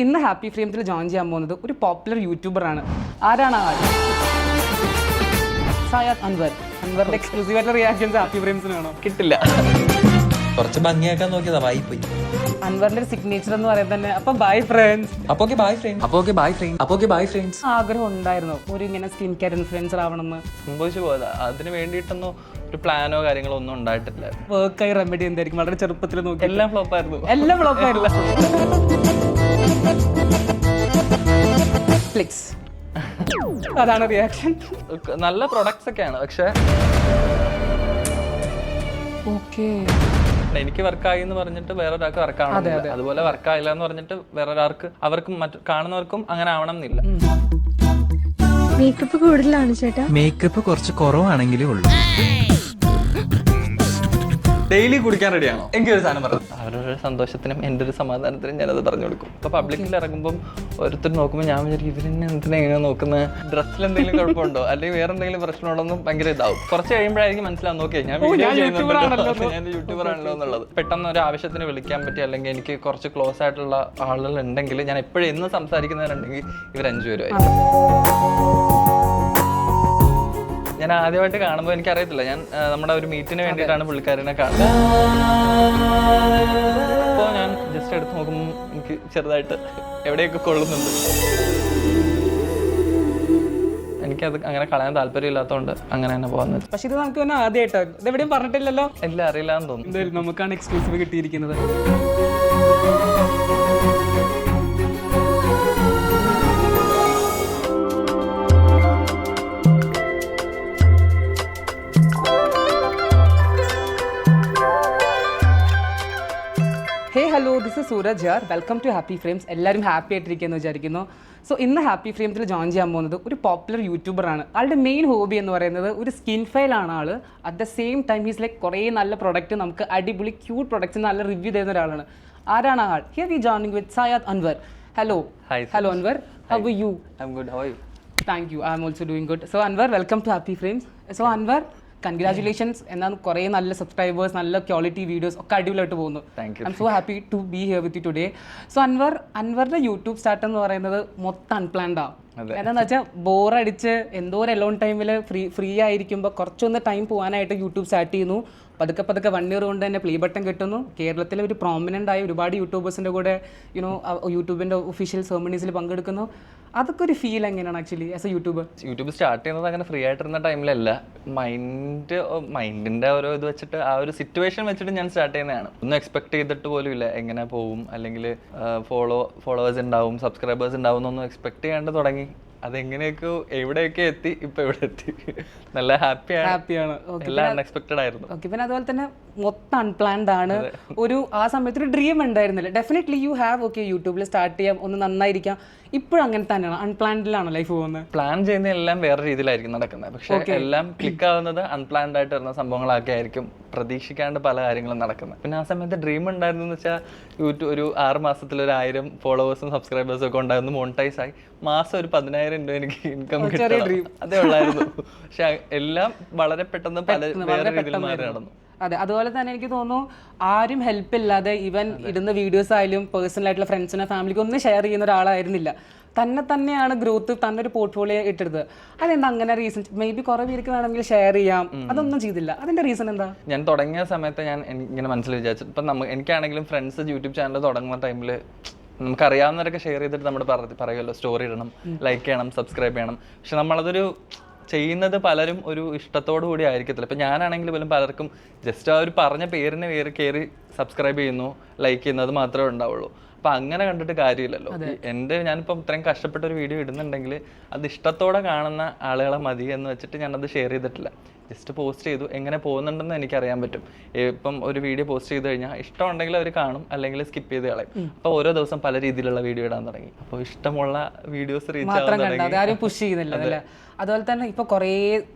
ഇന്ന് happy ഫ്രെയിംസിൽ join ചെയ്യാൻ പോകുന്നത് ഒരു പോപ്പുലർ യൂട്യൂബറാണ്. ആരാണ് ആ ആൾ? സയാദ് അൻവർ. അൻവറിന്റെ എക്സ്ക്ലൂസീവ് ആയിട്ടുള്ള റിയാക്ഷൻസ് ഹാപ്പി ഫ്രെയിംസിനാണോ? കിട്ടില്ല. കുറച്ച് ഭംഗിയാക്കാൻ നോക്കിയതാ, വായിപ്പോയി. അൻവറിന്റെ ഒരു സിഗ്നേച്ചർ എന്ന് പറയുന്നത് തന്നെ അപ്പൊ ബൈ ഫ്രണ്ട്സ്. ആഗ്രഹം ഉണ്ടായിരുന്നു ഒരു ഇങ്ങനെ സ്കിൻ കെയർ ഇൻഫ്ലുവൻസർ ആവണമെന്ന്? സംഭവിച്ചു പോയതാ. അതിന് വേണ്ടിയിട്ടൊന്നും ഒരു പ്ലാനോ കാര്യങ്ങളോ ഒന്നും ഉണ്ടായിട്ടില്ല. വർക്കായി റെമഡി എന്തായിരിക്കും? വളരെ ചെറുപ്പത്തിൽ നോക്കി എല്ലാം ഫ്ലോപ്പായിരുന്നു. എല്ലാം ഫ്ലോപ്പായില്ല. ഫ്ലിക്സ്, അതാണ് റിയാക്ഷൻ. നല്ല പ്രൊഡക്ട്സ് ഒക്കെയാണ്, പക്ഷെ ഓക്കെ എനിക്ക് വർക്കായി എന്ന് പറഞ്ഞിട്ട് വേറൊരാൾക്ക് വർക്കാവണം, അതുപോലെ വർക്കായില്ല എന്ന് പറഞ്ഞിട്ട് വേറൊരാൾക്ക് അവർക്കും മറ്റു കാണുന്നവർക്കും അങ്ങനെ ആവണം എന്നില്ല. മേക്കപ്പ് കൂടുതലാണ് ചേട്ടാ. മേക്കപ്പ് കുറച്ച് കുറവാണെങ്കിലേ ഉള്ളൂ. ഡെയിലി കുടിക്കാൻ റെഡിയാണോ? എനിക്കൊരു സാധനം പറഞ്ഞു. അവരുടെ സന്തോഷത്തിനും എൻ്റെ ഒരു സമാധാനത്തിനും ഞാനത് പറഞ്ഞു കൊടുക്കും. ഇപ്പൊ പബ്ലിക്കിൽ ഇറങ്ങുമ്പോൾ ഓരോരുത്തർ നോക്കുമ്പോൾ ഞാൻ വിചാരിക്കും ഇവരെന്നെ എന്തിനാ ഇങ്ങനെ നോക്കുന്നത്, ഡ്രസ്സിൽ എന്തെങ്കിലും കുഴപ്പമുണ്ടോ അല്ലെങ്കിൽ വേറെ എന്തെങ്കിലും പ്രശ്നമുണ്ടോന്നും ഭയങ്കര ഇതാവും. കുറച്ച് കഴിയുമ്പോഴായിരിക്കും മനസ്സിലാവും, നോക്കിയേ ഞാൻ യൂട്യൂബർ ആണല്ലോ എന്നുള്ളത്. പെട്ടെന്ന് ഒരു ആവശ്യത്തിന് വിളിക്കാൻ പറ്റി, അല്ലെങ്കിൽ എനിക്ക് കുറച്ച് ക്ലോസ് ആയിട്ടുള്ള ആളുകൾ ഉണ്ടെങ്കിൽ ഞാൻ എപ്പോഴും എന്ന് സംസാരിക്കുന്നവരുണ്ടെങ്കിൽ ഇവർ 5 പേരുമായിരിക്കും. ഞാൻ ആദ്യമായിട്ട് കാണുമ്പോൾ എനിക്കറിയത്തില്ല, ഞാൻ നമ്മുടെ ഒരു മീറ്റിന് വേണ്ടിയിട്ടാണ് പുള്ളിക്കാരനെ കാണുന്നത്. അപ്പോൾ ഞാൻ ജസ്റ്റ് എടുത്ത് നോക്കുമ്പോൾ എനിക്ക് ചെറുതായിട്ട് എവിടെയൊക്കെ കൊള്ളുന്നുണ്ട്. എനിക്കത് അങ്ങനെ കളയാൻ താല്പര്യമില്ലാത്തതുകൊണ്ട് അങ്ങനെ തന്നെ പോകുന്നത്. പക്ഷെ ഇത് നമുക്ക് തന്നെ ആദ്യമായിട്ടോ? ഇത് എവിടെയും പറഞ്ഞിട്ടില്ലല്ലോ. എല്ലാം അറിയില്ല എന്ന് തോന്നുന്നു. എന്തായാലും നമുക്കാണ് എക്സ്ക്ലൂസീവ് കിട്ടിയിരിക്കുന്നത്. Hello, this is Suraj here. Welcome to happy frames. എല്ലാവരും ഹാപ്പി ആയിട്ടിരിക്കുമെന്ന് വിചാരിക്കുന്നു. സോ ഇന്ന് ഹാപ്പി ഫ്രെയിംസിൽ ജോയിൻ ചെയ്യാൻ പോകുന്നത് ഒരു പോപ്പുലർ യൂട്യൂബറാണ്. ആളുടെ മെയിൻ ഹോബി എന്ന് പറയുന്നത് ഒരു സ്കിൻ ഫെയിലാണ് ആൾ. At the same time he's like കുറേ നല്ല പ്രൊഡക്റ്റ്, നമുക്ക് അടിപൊളി ക്യൂട്ട് പ്രൊഡക്ട്സ് നല്ല റിവ്യൂ തരുന്ന ഒരാളാണ്. ആരാണ് ആ ആൾ? Here we joining with Sayyad Anwar. Hello. Hello Anwar, how are you? I am good, how are you? Thank you, I am also doing good. So Anwar, welcome to happy Frames. So Anwar, congratulations. എന്നാൽ കുറേ നല്ല subscribers, നല്ല quality videos ഒക്കെ അടിപൊളിയായിട്ട് പോകുന്നു. I'm so happy to be here with you today. So അൻവറിന്റെ YouTube start എന്ന് പറയുന്നത് മൊത്തം അൺപ്ലാൻഡാണ്. എന്താണെന്ന് വെച്ചാൽ ബോറടിച്ച് എന്തോ ഒരു എലോൺ ടൈമിൽ ഫ്രീ ആയിരിക്കുമ്പോൾ കുറച്ചൊന്ന് ടൈം പോകാനായിട്ട് യൂട്യൂബ് സ്റ്റാർട്ട് ചെയ്യുന്നു. പതുക്കെ 1 ഇയർ കൊണ്ട് തന്നെ പ്ലേ ബട്ടൺ കിട്ടുന്നു. കേരളത്തിലെ ഒരു പ്രോമിനൻ്റ് ആയ ഒരുപാട് യൂട്യൂബേഴ്സിൻ്റെ കൂടെ യൂട്യൂബിൻ്റെ ഒഫീഷ്യൽ സെർമണീസിൽ പങ്കെടുക്കുന്നു. അതൊക്കെ ഒരു ഫീൽ എങ്ങനെയാണ് actually as A YouTuber? YouTube start ചെയ്യുന്നത് അങ്ങനെ ഫ്രീ ആയിട്ടിരുന്ന ടൈമിലല്ല, മൈൻഡിൻ്റെ ഓരോ ഇത് വെച്ചിട്ട് ആ ഒരു സിറ്റുവേഷൻ വെച്ചിട്ട് ഞാൻ സ്റ്റാർട്ട് ചെയ്യുന്നതാണ്. ഒന്നും എക്സ്പെക്ട് ചെയ്തിട്ട് പോലും ഇല്ല എങ്ങനെ പോവും, അല്ലെങ്കിൽ ഫോളോവേഴ്സ് ഉണ്ടാവും, സബ്സ്ക്രൈബേഴ്സ് ഉണ്ടാവും എന്നൊന്നും എക്സ്പെക്ട് ചെയ്യാണ്ട് തുടങ്ങി. അതെങ്ങനെയൊക്കെ എവിടെയൊക്കെ എത്തി, ഇപ്പൊ എവിടെ എത്തി. നല്ല ഹാപ്പിയാണ്. എല്ലാം അൺഎക്സ്പെക്ടഡ് ആയിരുന്നു. ഓക്കെ, പിന്നെ അതുപോലെ തന്നെ മൊത്തം അൺപ്ലാൻഡ് ആണ്. ആ സമയത്ത് ഒരു ഡ്രീം ഉണ്ടായിരുന്നില്ല. ഡെഫിനറ്റ്ലി യു ഹാവ് ഓക്കെ യൂട്യൂബിൽ സ്റ്റാർട്ട് ചെയ്യാം, ഒന്ന് നന്നായിരിക്കാം. ഇപ്പോഴും അങ്ങനെ തന്നെയാണ്, അൺപ്ലാൻഡിലാണ് ലൈഫ് പോകുന്നത്. പ്ലാൻ ചെയ്യുന്ന എല്ലാം വേറെ രീതിയിലായിരിക്കും നടക്കുന്നത്, പക്ഷെ എല്ലാം ക്ലിക്ക് ആവുന്നത് അൺപ്ലാൻഡ് ആയിട്ട് വരുന്ന സംഭവങ്ങളൊക്കെ ആയിരിക്കും, പ്രതീക്ഷിക്കാണ്ട് പല കാര്യങ്ങളും നടക്കുന്നത്. പിന്നെ ആ സമയത്ത് ഡ്രീം ഉണ്ടായിരുന്നു എന്ന് വെച്ചാൽ യൂട്യൂബ് ഒരു 6 മാസത്തിൽ 1000 ഫോളോവേഴ്സും സബ്സ്ക്രൈബേഴ്സും ഒക്കെ ഉണ്ടായിരുന്നു, മോണിറ്റൈസ് ആയി മാസം ഒരു 10,000 രൂപ എനിക്ക് ഇൻകം കിട്ടും, അതേ ഉള്ളായിരുന്നു. പക്ഷെ എല്ലാം വളരെ പെട്ടെന്ന് വേറെ രീതിയിൽ മാറി നടന്നു. അതെ, അതുപോലെ തന്നെ എനിക്ക് തോന്നുന്നു ആരും ഹെൽപ്പ് ഇല്ലാതെ ഈവൻ ഇടുന്ന വീഡിയോസ് ആയാലും പേഴ്സണൽ ആയിട്ടുള്ള ഫ്രണ്ട്സിനെ ഫാമിലിക്ക് ഒന്നും ഷെയർ ചെയ്യുന്ന ഒരാളായിരുന്നില്ല. തന്നെയാണ് ഗ്രോത്ത്, തന്നെ ഒരു പോർട്ട്ഫോളിയോ ഇട്ടെടുത്തത്. അതെന്താ അങ്ങനെ റീസൺ? മേ ബി കുറെ പേർക്ക് വേണമെങ്കിൽ ഷെയർ ചെയ്യാം, അതൊന്നും ചെയ്തില്ല. അതിന്റെ റീസൺ എന്താ? ഞാൻ തുടങ്ങിയ സമയത്ത് ഞാൻ ഇങ്ങനെ മനസ്സിൽ വിചാരിച്ചു, ഇപ്പം എനിക്കാണെങ്കിലും ഫ്രണ്ട്സ് യൂട്യൂബ് ചാനൽ തുടങ്ങുന്ന ടൈമിൽ നമുക്കറിയാവുന്നവരൊക്കെ ഷെയർ ചെയ്തിട്ട് നമ്മൾ പറയുമല്ലോ, സ്റ്റോറി ഇടണം, ലൈക്ക് ചെയ്യണം, സബ്സ്ക്രൈബ് ചെയ്യണം. പക്ഷെ നമ്മളതൊരു ചെയ്യുന്നത് പലരും ഒരു ഇഷ്ടത്തോടു കൂടി ആയിരിക്കത്തില്ല. ഇപ്പം ഞാനാണെങ്കിൽ പോലും പലർക്കും ജസ്റ്റ് ആ ഒരു പറഞ്ഞ പേരിന് കയറി സബ്സ്ക്രൈബ് ചെയ്യുന്നു, ലൈക്ക് ചെയ്യുന്നത് മാത്രമേ ഉണ്ടാവുള്ളൂ. അപ്പം അങ്ങനെ കണ്ടിട്ട് കാര്യമില്ലല്ലോ. ഞാനിപ്പം ഇത്രയും കഷ്ടപ്പെട്ട ഒരു വീഡിയോ ഇടുന്നുണ്ടെങ്കിൽ അത് ഇഷ്ടത്തോടെ കാണുന്ന ആളുകളെ മതി എന്ന് വെച്ചിട്ട് ഞാനത് ഷെയർ ചെയ്തിട്ടില്ല. ജസ്റ്റ് പോസ്റ്റ് ചെയ്തു, എങ്ങനെ പോകുന്നുണ്ടെന്ന് എനിക്കറിയാൻ പറ്റും. ഇപ്പം ഒരു വീഡിയോ പോസ്റ്റ് ചെയ്ത് കഴിഞ്ഞാൽ ഇഷ്ടമുണ്ടെങ്കിൽ അവർ കാണും, അല്ലെങ്കിൽ സ്കിപ്പ് ചെയ്ത് കളയും. അപ്പോൾ ഓരോ ദിവസം പല രീതിയിലുള്ള വീഡിയോ ഇടാൻ തുടങ്ങി. അപ്പോൾ ഇഷ്ടമുള്ള വീഡിയോസ് റീച്ച് ആവാൻ തുടങ്ങി. ആരും പുഷ് ചെയ്യുന്നില്ല. അതുപോലെ തന്നെ ഇപ്പോൾ കുറേ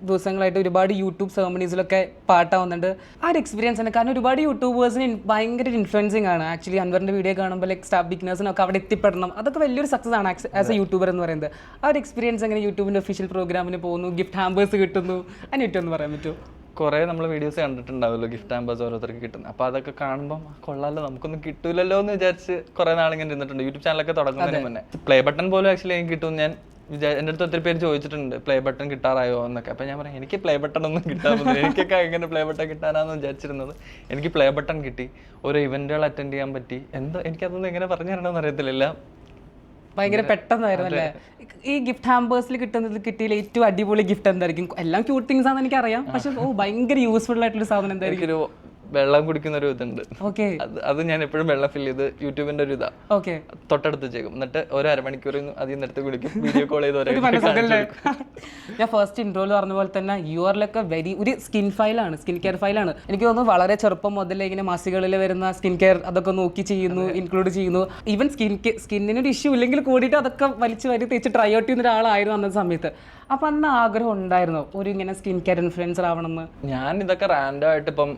ദിവസങ്ങളായിട്ട് ഒരുപാട് യൂട്യൂബ് സെർമണീസിലൊക്കെ പാട്ടാവുന്നുണ്ട്. ആ ഒരു എക്സ്പീരിയൻസ് തന്നെ, കാരണം ഒരുപാട് യൂട്യൂബേഴ്സിന് ഭയങ്കര ഇൻഫ്ലുവൻസിങ് ആണ് ആക്ച്വലി. അൻവറിൻ്റെ വീഡിയോ കാണുമ്പോൾ ലൈക്ക് സ്റ്റാർ ബിഗിനേഴ്സിനൊക്കെ അവിടെ എത്തിപ്പെടണം, അതൊക്കെ വലിയൊരു സക്സസ് ആണ് ആസ് എ യൂട്യൂബർ എന്ന് പറയുന്നത്. ആ ഒരു എക്സ്പീരിയൻസ് എങ്ങനെ യൂട്യൂബിൻ്റെ ഒഫീഷ്യൽ പ്രോഗ്രാമിന് പോകുന്നു, ഗിഫ്റ്റ് ഹാമ്പേഴ്സ് കിട്ടുന്നു, അതിനെറ്റൊന്ന് പറയാൻ പറ്റുമോ? കുറേ നമ്മൾ വീഡിയോസ് കണ്ടിട്ടുണ്ടാവുമല്ലോ ഗിഫ്റ്റ് ആമ്പേഴ്സ് ഓരോരുത്തർക്ക് കിട്ടുന്നത്. അപ്പോൾ അതൊക്കെ കാണുമ്പോൾ കൊള്ളാമല്ലോ, നമുക്കൊന്നും കിട്ടൂലല്ലോ എന്ന് വിചാരിച്ച് കുറേ നാളിങ്ങനെ ഇരുന്നിട്ടുണ്ട്. യൂട്യൂബ് ചാനലൊക്കെ തുടങ്ങുന്നതിന് മുന്നേ പ്ലേ ബട്ടൺ പോലും ആക്ച്വലി എനിക്ക് കിട്ടും. ഞാൻ എൻ്റെ അടുത്ത് ഒത്തിരി പേര് ചോദിച്ചിട്ടുണ്ട് പ്ലേ ബട്ടൺ കിട്ടാറായോ എന്നൊക്കെ. അപ്പോൾ ഞാൻ പറയാം എനിക്ക് പ്ലേ ബട്ടൺ ഒന്നും കിട്ടാൻ പറ്റില്ല, എനിക്കൊക്കെ എങ്ങനെ പ്ലേ ബട്ടൺ കിട്ടാനാന്ന് വിചാരിച്ചിരുന്നത്. എനിക്ക് പ്ലേ ബട്ടൺ കിട്ടി, ഓരോ ഇവന്റുകൾ അറ്റൻഡ് ചെയ്യാൻ പറ്റി. എന്തോ എനിക്കതൊന്നും എങ്ങനെ പറഞ്ഞു തരണമെന്ന് അറിയത്തില്ല. ഭയങ്കര പെട്ടെന്നായിരുന്നു അല്ലേ? ഈ ഗിഫ്റ്റ് ഹാമ്പേഴ്സിൽ കിട്ടിയില്ല ഏറ്റവും അടിപൊളി ഗിഫ്റ്റ് എന്തായിരിക്കും? എല്ലാം ക്യൂട്ട് തിങ്സ് ആണെന്ന് എനിക്കറിയാം, പക്ഷെ ഭയങ്കര യൂസ്ഫുൾ ആയിട്ടുള്ള സാധനം എന്തായിരിക്കും? എനിക്കൊരു വെള്ളം കുടിക്കുന്ന ഒരു ഇതുണ്ട്. ഓക്കെ, അത് ഞാൻ എപ്പോഴും വെള്ളം ഫില്ല് ചെയ്ത് യൂട്യൂബിന്റെ ഒരു ഇതാ ഓക്കെ തൊട്ടടുത്ത് വെച്ചേക്കും. എന്നിട്ട് ഒരു അരമണിക്കൂർ അതിൽ നിന്നെടുത്ത് കുടിക്കും, വീഡിയോ കോൾ ചെയ്ത് ഞാൻ ഫസ്റ്റ് ഇൻട്രോയിൽ പറഞ്ഞ പോലെ തന്നെ യുവറിലൊക്കെ ഒരു സ്കിൻ ഫയലാണ്, സ്കിൻ കെയർ ഫയലാണ്. എനിക്ക് തോന്നുന്നു വളരെ ചെറുപ്പം മുതലേ ഇങ്ങനെ മാസികളിൽ വരുന്ന സ്കിൻ കെയർ അതൊക്കെ നോക്കി ചെയ്യുന്നു, ഇൻക്ലൂഡ് ചെയ്യുന്നു. ഈവൻ സ്കിന്നിനൊരു ഇഷ്യൂ ഇല്ലെങ്കിൽ കൂടിയിട്ട് അതൊക്കെ വലിച്ചു വരി തേച്ച് ട്രൈ ഔട്ട് ചെയ്യുന്ന ഒരാളായിരുന്നു അന്ന സമയത്ത്. അപ്പൊ അന്ന് ആഗ്രഹം ഉണ്ടായിരുന്നോ ഒരു ഇങ്ങനെ സ്കിൻ കെയർ ഇൻഫ്ലുവൻസർ ആവണമെന്ന്? ഞാൻ ഇതൊക്കെ റാൻഡം ആയിട്ട് ഇപ്പം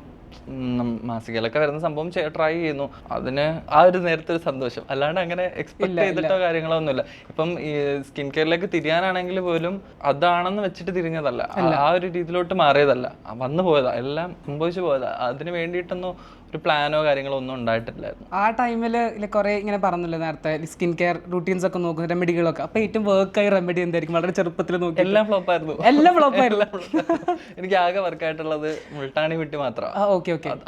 മാസികയിലൊക്കെ വരുന്ന സംഭവം ട്രൈ ചെയ്യുന്നു. അതിന് ആ ഒരു നേരത്തെ ഒരു സന്തോഷം, അല്ലാണ്ട് അങ്ങനെ എക്സ്പെക്ട് ചെയ്തിട്ടോ കാര്യങ്ങളോ ഒന്നുമില്ല. ഇപ്പം ഈ സ്കിൻ കെയറിലേക്ക് തിരിയാനാണെങ്കിൽ പോലും അതാണെന്ന് വെച്ചിട്ട് തിരിഞ്ഞതല്ല, ആ ഒരു രീതിയിലോട്ട് മാറിയതല്ല, വന്നു പോയതാ, എല്ലാം സംഭവിച്ചു പോയതാ. അതിന് വേണ്ടിയിട്ടൊന്നും ഒരു പ്ലാനോ കാര്യങ്ങളോ ഒന്നും ഉണ്ടായിട്ടില്ലായിരുന്നു. ആ ടൈമിൽ കുറെ ഇങ്ങനെ പറഞ്ഞല്ലോ നേരത്തെ സ്കിൻ കെയർ റൂട്ടീൻസ് ഒക്കെ നോക്കും, റെമഡികളൊക്കെ. അപ്പൊ ഏറ്റവും വർക്കായി റെമഡി എന്തായിരിക്കും? വളരെ ചെറുപ്പത്തിൽ നോക്കി എല്ലാം ഫ്ലോപ്പായിരുന്നു, എല്ലാം ഫ്ലോപ്പായിരുന്നു. എനിക്ക് ആകെ വർക്കായിട്ടുള്ളത് മുൾട്ടാണി വിട്ടി മാത്രമാണ്.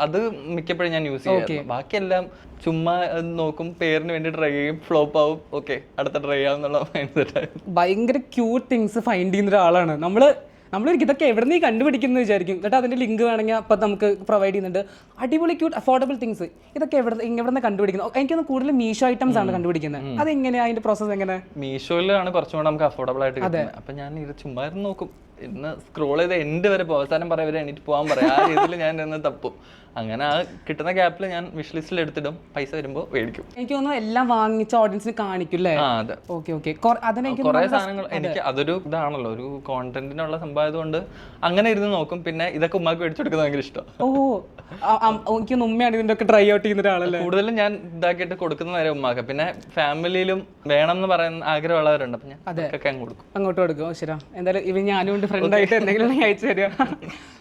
അത് മിക്കപ്പോഴും ഞാൻ യൂസ് ചെയ്യാം. ബാക്കിയെല്ലാം ചുമ്മാ നോക്കും, പേരിന് വേണ്ടി ട്രൈ ചെയ്യും, ഫ്ലോപ്പ് ആവും, ഓക്കെ അടുത്ത ട്രൈ ആവുന്നുള്ള മൈൻഡ് സെറ്റ് ആയിരുന്നു. ഭയങ്കര ക്യൂട്ട് തിങ്സ് ഫൈൻഡ് ചെയ്യുന്ന ഒരാളാണ് നമ്മളൊരിക്കലും ഇതൊക്കെ എവിടെ നിന്ന് കണ്ടുപിടിക്കുന്നത് വിചാരിക്കും. എന്നിട്ട് അതിൻ്റെ ലിങ്ക് വേണമെങ്കിൽ അപ്പം നമുക്ക് പ്രൊവൈഡ് ചെയ്യുന്നുണ്ട്. അടിപൊളി ക്യൂട്ട് അഫോർഡബിൾ തിങ്സ്. ഇതൊക്കെ എവിടെ നിന്ന് കണ്ടുപിടിക്കുന്നത്? എനിക്കൊന്ന് കൂടുതൽ മീഷോ ഐറ്റംസ് ആണ് കണ്ടുപിടിക്കുന്നത്. അതെങ്ങനെയാണ് അതിന്റെ പ്രോസസ്? എങ്ങനെ? മീഷോയിലാണ് കുറച്ചും കൂടെ നമുക്ക് അഫോർഡബിൾ ആയിട്ട് കിട്ടുന്നത്. അപ്പം ഞാൻ ഇത് ചുമ്മാ നോക്കും, ഇന്ന് സ്ക്രോൾ ചെയ്ത് എൻഡ് വരെ പോകും, അവസാനം പറയാൻ എണീറ്റ് പോകാൻ പറയാം, ആ രീതിയിൽ ഞാൻ ഇന്ന് തപ്പും. അങ്ങനെ ആ കിട്ടുന്ന ഗ്യാപ്പിൽ ഞാൻ വിഷ് ലിസ്റ്റിൽ എടുത്തിടും, പൈസ വരുമ്പോൾ മേടിക്കും. എനിക്ക് തോന്നുന്നു എല്ലാം വാങ്ങിച്ച ഓഡിയൻസിന് കാണിക്കും അല്ലേ? അതെ, കുറെ സാധനങ്ങൾ എനിക്ക് അതൊരു ഇതാണല്ലോ, ഒരു കോണ്ടന്റിനുള്ള സംഭവം കൊണ്ട് അങ്ങനെ ഇരുന്ന് നോക്കും. പിന്നെ ഇതൊക്കെ ഉമ്മാക്ക് മേടിച്ചു കൊടുക്കുന്നത് ഭയങ്കര ഇഷ്ടം. എനിക്ക് ഉമ്മയാണ് ഇതിന്റെ ഒക്കെ ട്രൈ ഔട്ട് ചെയ്യുന്ന ഒരാളല്ലേ? കൂടുതലും ഞാൻ ഇതാക്കിയിട്ട് കൊടുക്കുന്ന നേരെ ഉമ്മാക്ക്. പിന്നെ ഫാമിലിയിലും വേണം എന്ന് പറയുന്ന ആഗ്രഹമുള്ളവരുണ്ട്, അപ്പൊ ഞാൻ അതൊക്കെ അങ്ങോട്ട് കൊടുക്കും. ശരി, എന്തായാലും ഇവ ഞാനും ഫ്രണ്ടായിട്ട് എന്തെങ്കിലും അയച്ചു തരിക.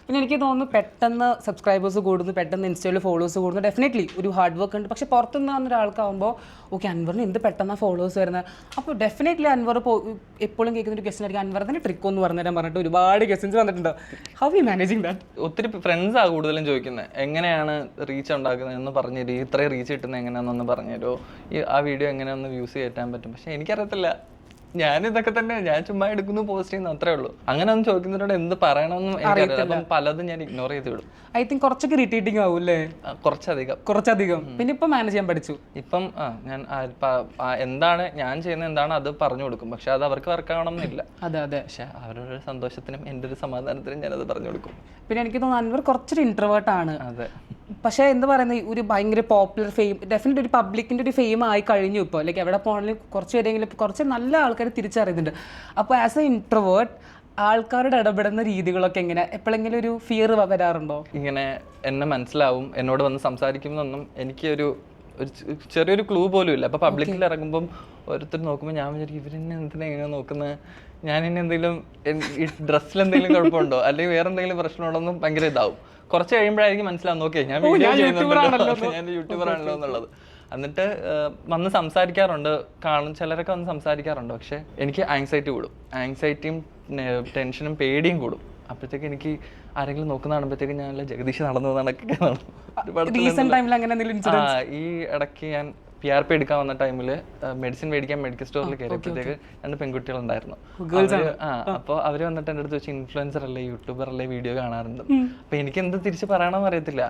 പിന്നെ എനിക്ക് തോന്നുന്നു പെട്ടെന്ന് സബ്സ്ക്രൈബേഴ്സ് കൂടുന്നു, പെട്ടെന്ന് ഇൻസ്റ്റയിൽ ഫോളോവേഴ്സ് കൂടുന്നു. ഡെഫിനറ്റ്ലി ഒരു ഹാർഡ് വർക്ക് ഉണ്ട്. പക്ഷെ പുറത്തുനിന്ന് വന്ന ഒരാൾക്കാവുമ്പോൾ ഓക്കെ അൻവറിന് എന്ത് പെട്ടെന്ന് ഫോളോവേഴ്സ് വരുന്നത്. അപ്പോൾ ഡെഫിനറ്റ്ലി അൻവർ എപ്പോഴും കേൾക്കുന്ന ഒരു ക്വസ്റ്റൻ ആയിരിക്കും, അൻവർ തന്നെ ട്രിക്ക് ഒന്ന് പറഞ്ഞുതരാൻ പറഞ്ഞിട്ട് ഒരുപാട് ക്വസ്റ്റൻസ് വന്നിട്ടുണ്ട്. How you managing that? ഒത്തിരി ഫ്രണ്ട്സാണ് കൂടുതലും ചോദിക്കുന്നത്, എങ്ങനെയാണ് റീച്ച് ഉണ്ടാക്കുന്നത് എന്ന് പറഞ്ഞുതരും, ഇത്രയും റീച്ച് കിട്ടുന്നത് എങ്ങനെയാണെന്നൊന്ന് പറഞ്ഞുതരുമോ, ആ വീഡിയോ എങ്ങനെയാണെന്ന് വ്യൂസ് കയറ്റാൻ പറ്റും. പക്ഷെ എനിക്കറിയത്തില്ല, ഞാനിതൊക്കെ തന്നെ ഞാൻ ചുമ്മാ എടുക്കുന്നു, പോസ്റ്റ് ചെയ്യുന്നു, അത്രേ ഉള്ളൂ. അങ്ങനെ ഒന്നും ചോദിക്കുന്നവരോട് എന്ത് പറയണമെന്നും എനിക്കറിയില്ല. അപ്പം പലതും ഞാൻ ഇഗ്നോർ ചെയ്ത് വിടും. ഐ തിങ്ക് കുറച്ചൊക്കെ ഇറിറ്റേറ്റിംഗ് ആവും അല്ലേ? കുറച്ചധികം. പിന്നെ ഇപ്പം മാനേജ് ചെയ്യാൻ പഠിച്ചു. ഇപ്പം ഞാൻ എന്താണ് ഞാൻ ചെയ്യുന്നത് എന്താണ് അത് പറഞ്ഞു കൊടുക്കും. പക്ഷെ അത് അവർക്ക് വർക്കാവണം എന്നില്ല. അതെ. പക്ഷെ അവരുടെ സന്തോഷത്തിനും എൻ്റെ ഒരു സമാധാനത്തിനും ഞാനത് പറഞ്ഞു കൊടുക്കും. പിന്നെ എനിക്ക് തോന്നുന്നു അൻവർ കുറച്ചൊരു ഇൻട്രോവേർട്ട് ആണ്. അതെ. പക്ഷേ എന്താ പറയുന്നത്, ഒരു ഭയങ്കര പോപ്പുലർ ഫെയിം, ഡെഫിനറ്റ് ഒരു പബ്ലിക്കിൻ്റെ ഒരു ഫെയിം ആയി കഴിഞ്ഞു ഇപ്പോൾ. ലൈക്ക് എവിടെ പോകണമെങ്കിലും കുറച്ച് പേരെങ്കിലും കുറച്ച് നല്ല ആൾക്കാർ തിരിച്ചറിയുന്നുണ്ട്. അപ്പോൾ ആസ് എ ഇൻട്രോവേർട്ട് ആൾക്കാരോട് ഇടപെടുന്ന രീതികളൊക്കെ എങ്ങനെ? എപ്പോഴെങ്കിലും ഒരു ഫിയർ വരാറുണ്ടോ? ഇങ്ങനെ എന്നെ മനസ്സിലാവും, എന്നോട് വന്ന് സംസാരിക്കുന്നതൊന്നും എനിക്കൊരു ചെറിയൊരു ക്ലൂ പോലും ഇല്ല. അപ്പോൾ പബ്ലിക്കിൽ ഇറങ്ങുമ്പം ഓരോരുത്തർ നോക്കുമ്പോൾ ഞാൻ വിചാരിക്കും ഇവരെന്നെ എന്തിനാ ഇങ്ങനെ നോക്കുന്നത്, ഞാൻ ഇനി എന്തെങ്കിലും ഈ ഡ്രസ്സിൽ എന്തെങ്കിലും കുഴപ്പമുണ്ടോ അല്ലെങ്കിൽ വേറെ എന്തെങ്കിലും പ്രശ്നമുണ്ടോ എന്നും ഭയങ്കര ഇതാവും. കുറച്ച് കഴിയുമ്പോഴായിരിക്കും മനസ്സിലാവും, ഓക്കെ ഞാൻ വീഡിയോ ചെയ്യുന്നുണ്ടല്ലോ, ഞാൻ യൂട്യൂബർ ആണല്ലോ എന്നുള്ളത്. എന്നിട്ട് വന്ന് സംസാരിക്കാറുണ്ട്, ചിലരൊക്കെ വന്ന് സംസാരിക്കാറുണ്ട്. പക്ഷെ എനിക്ക് ആങ്സൈറ്റി കൂടും, ആങ്സൈറ്റിയും ടെൻഷനും പേടിയും കൂടും. അപ്പോഴത്തേക്ക് എനിക്ക് ആരെങ്കിലും നോക്കുന്ന കാണുമ്പോഴത്തേക്ക് ഞാൻ ജഗദീഷ് നടന്നു നടക്കുക. ഈ ഇടയ്ക്ക് ഞാൻ PRP എടുക്കാൻ വന്ന ടൈമിൽ മെഡിസിൻ മേടിക്കാൻ മെഡിക്കൽ സ്റ്റോറിൽ കയറിയപ്പോഴത്തേക്ക് 2 പെൺകുട്ടികളുണ്ടായിരുന്നു. അപ്പോൾ അവർ വന്നിട്ട് എൻ്റെ അടുത്ത് വെച്ച് ഇൻഫ്ലുവൻസർ അല്ലേ, യൂട്യൂബർ അല്ലേ, വീഡിയോ കാണാറുണ്ട്. അപ്പോൾ എനിക്ക് എന്ത് തിരിച്ച് പറയണമെന്ന് അറിയത്തില്ല.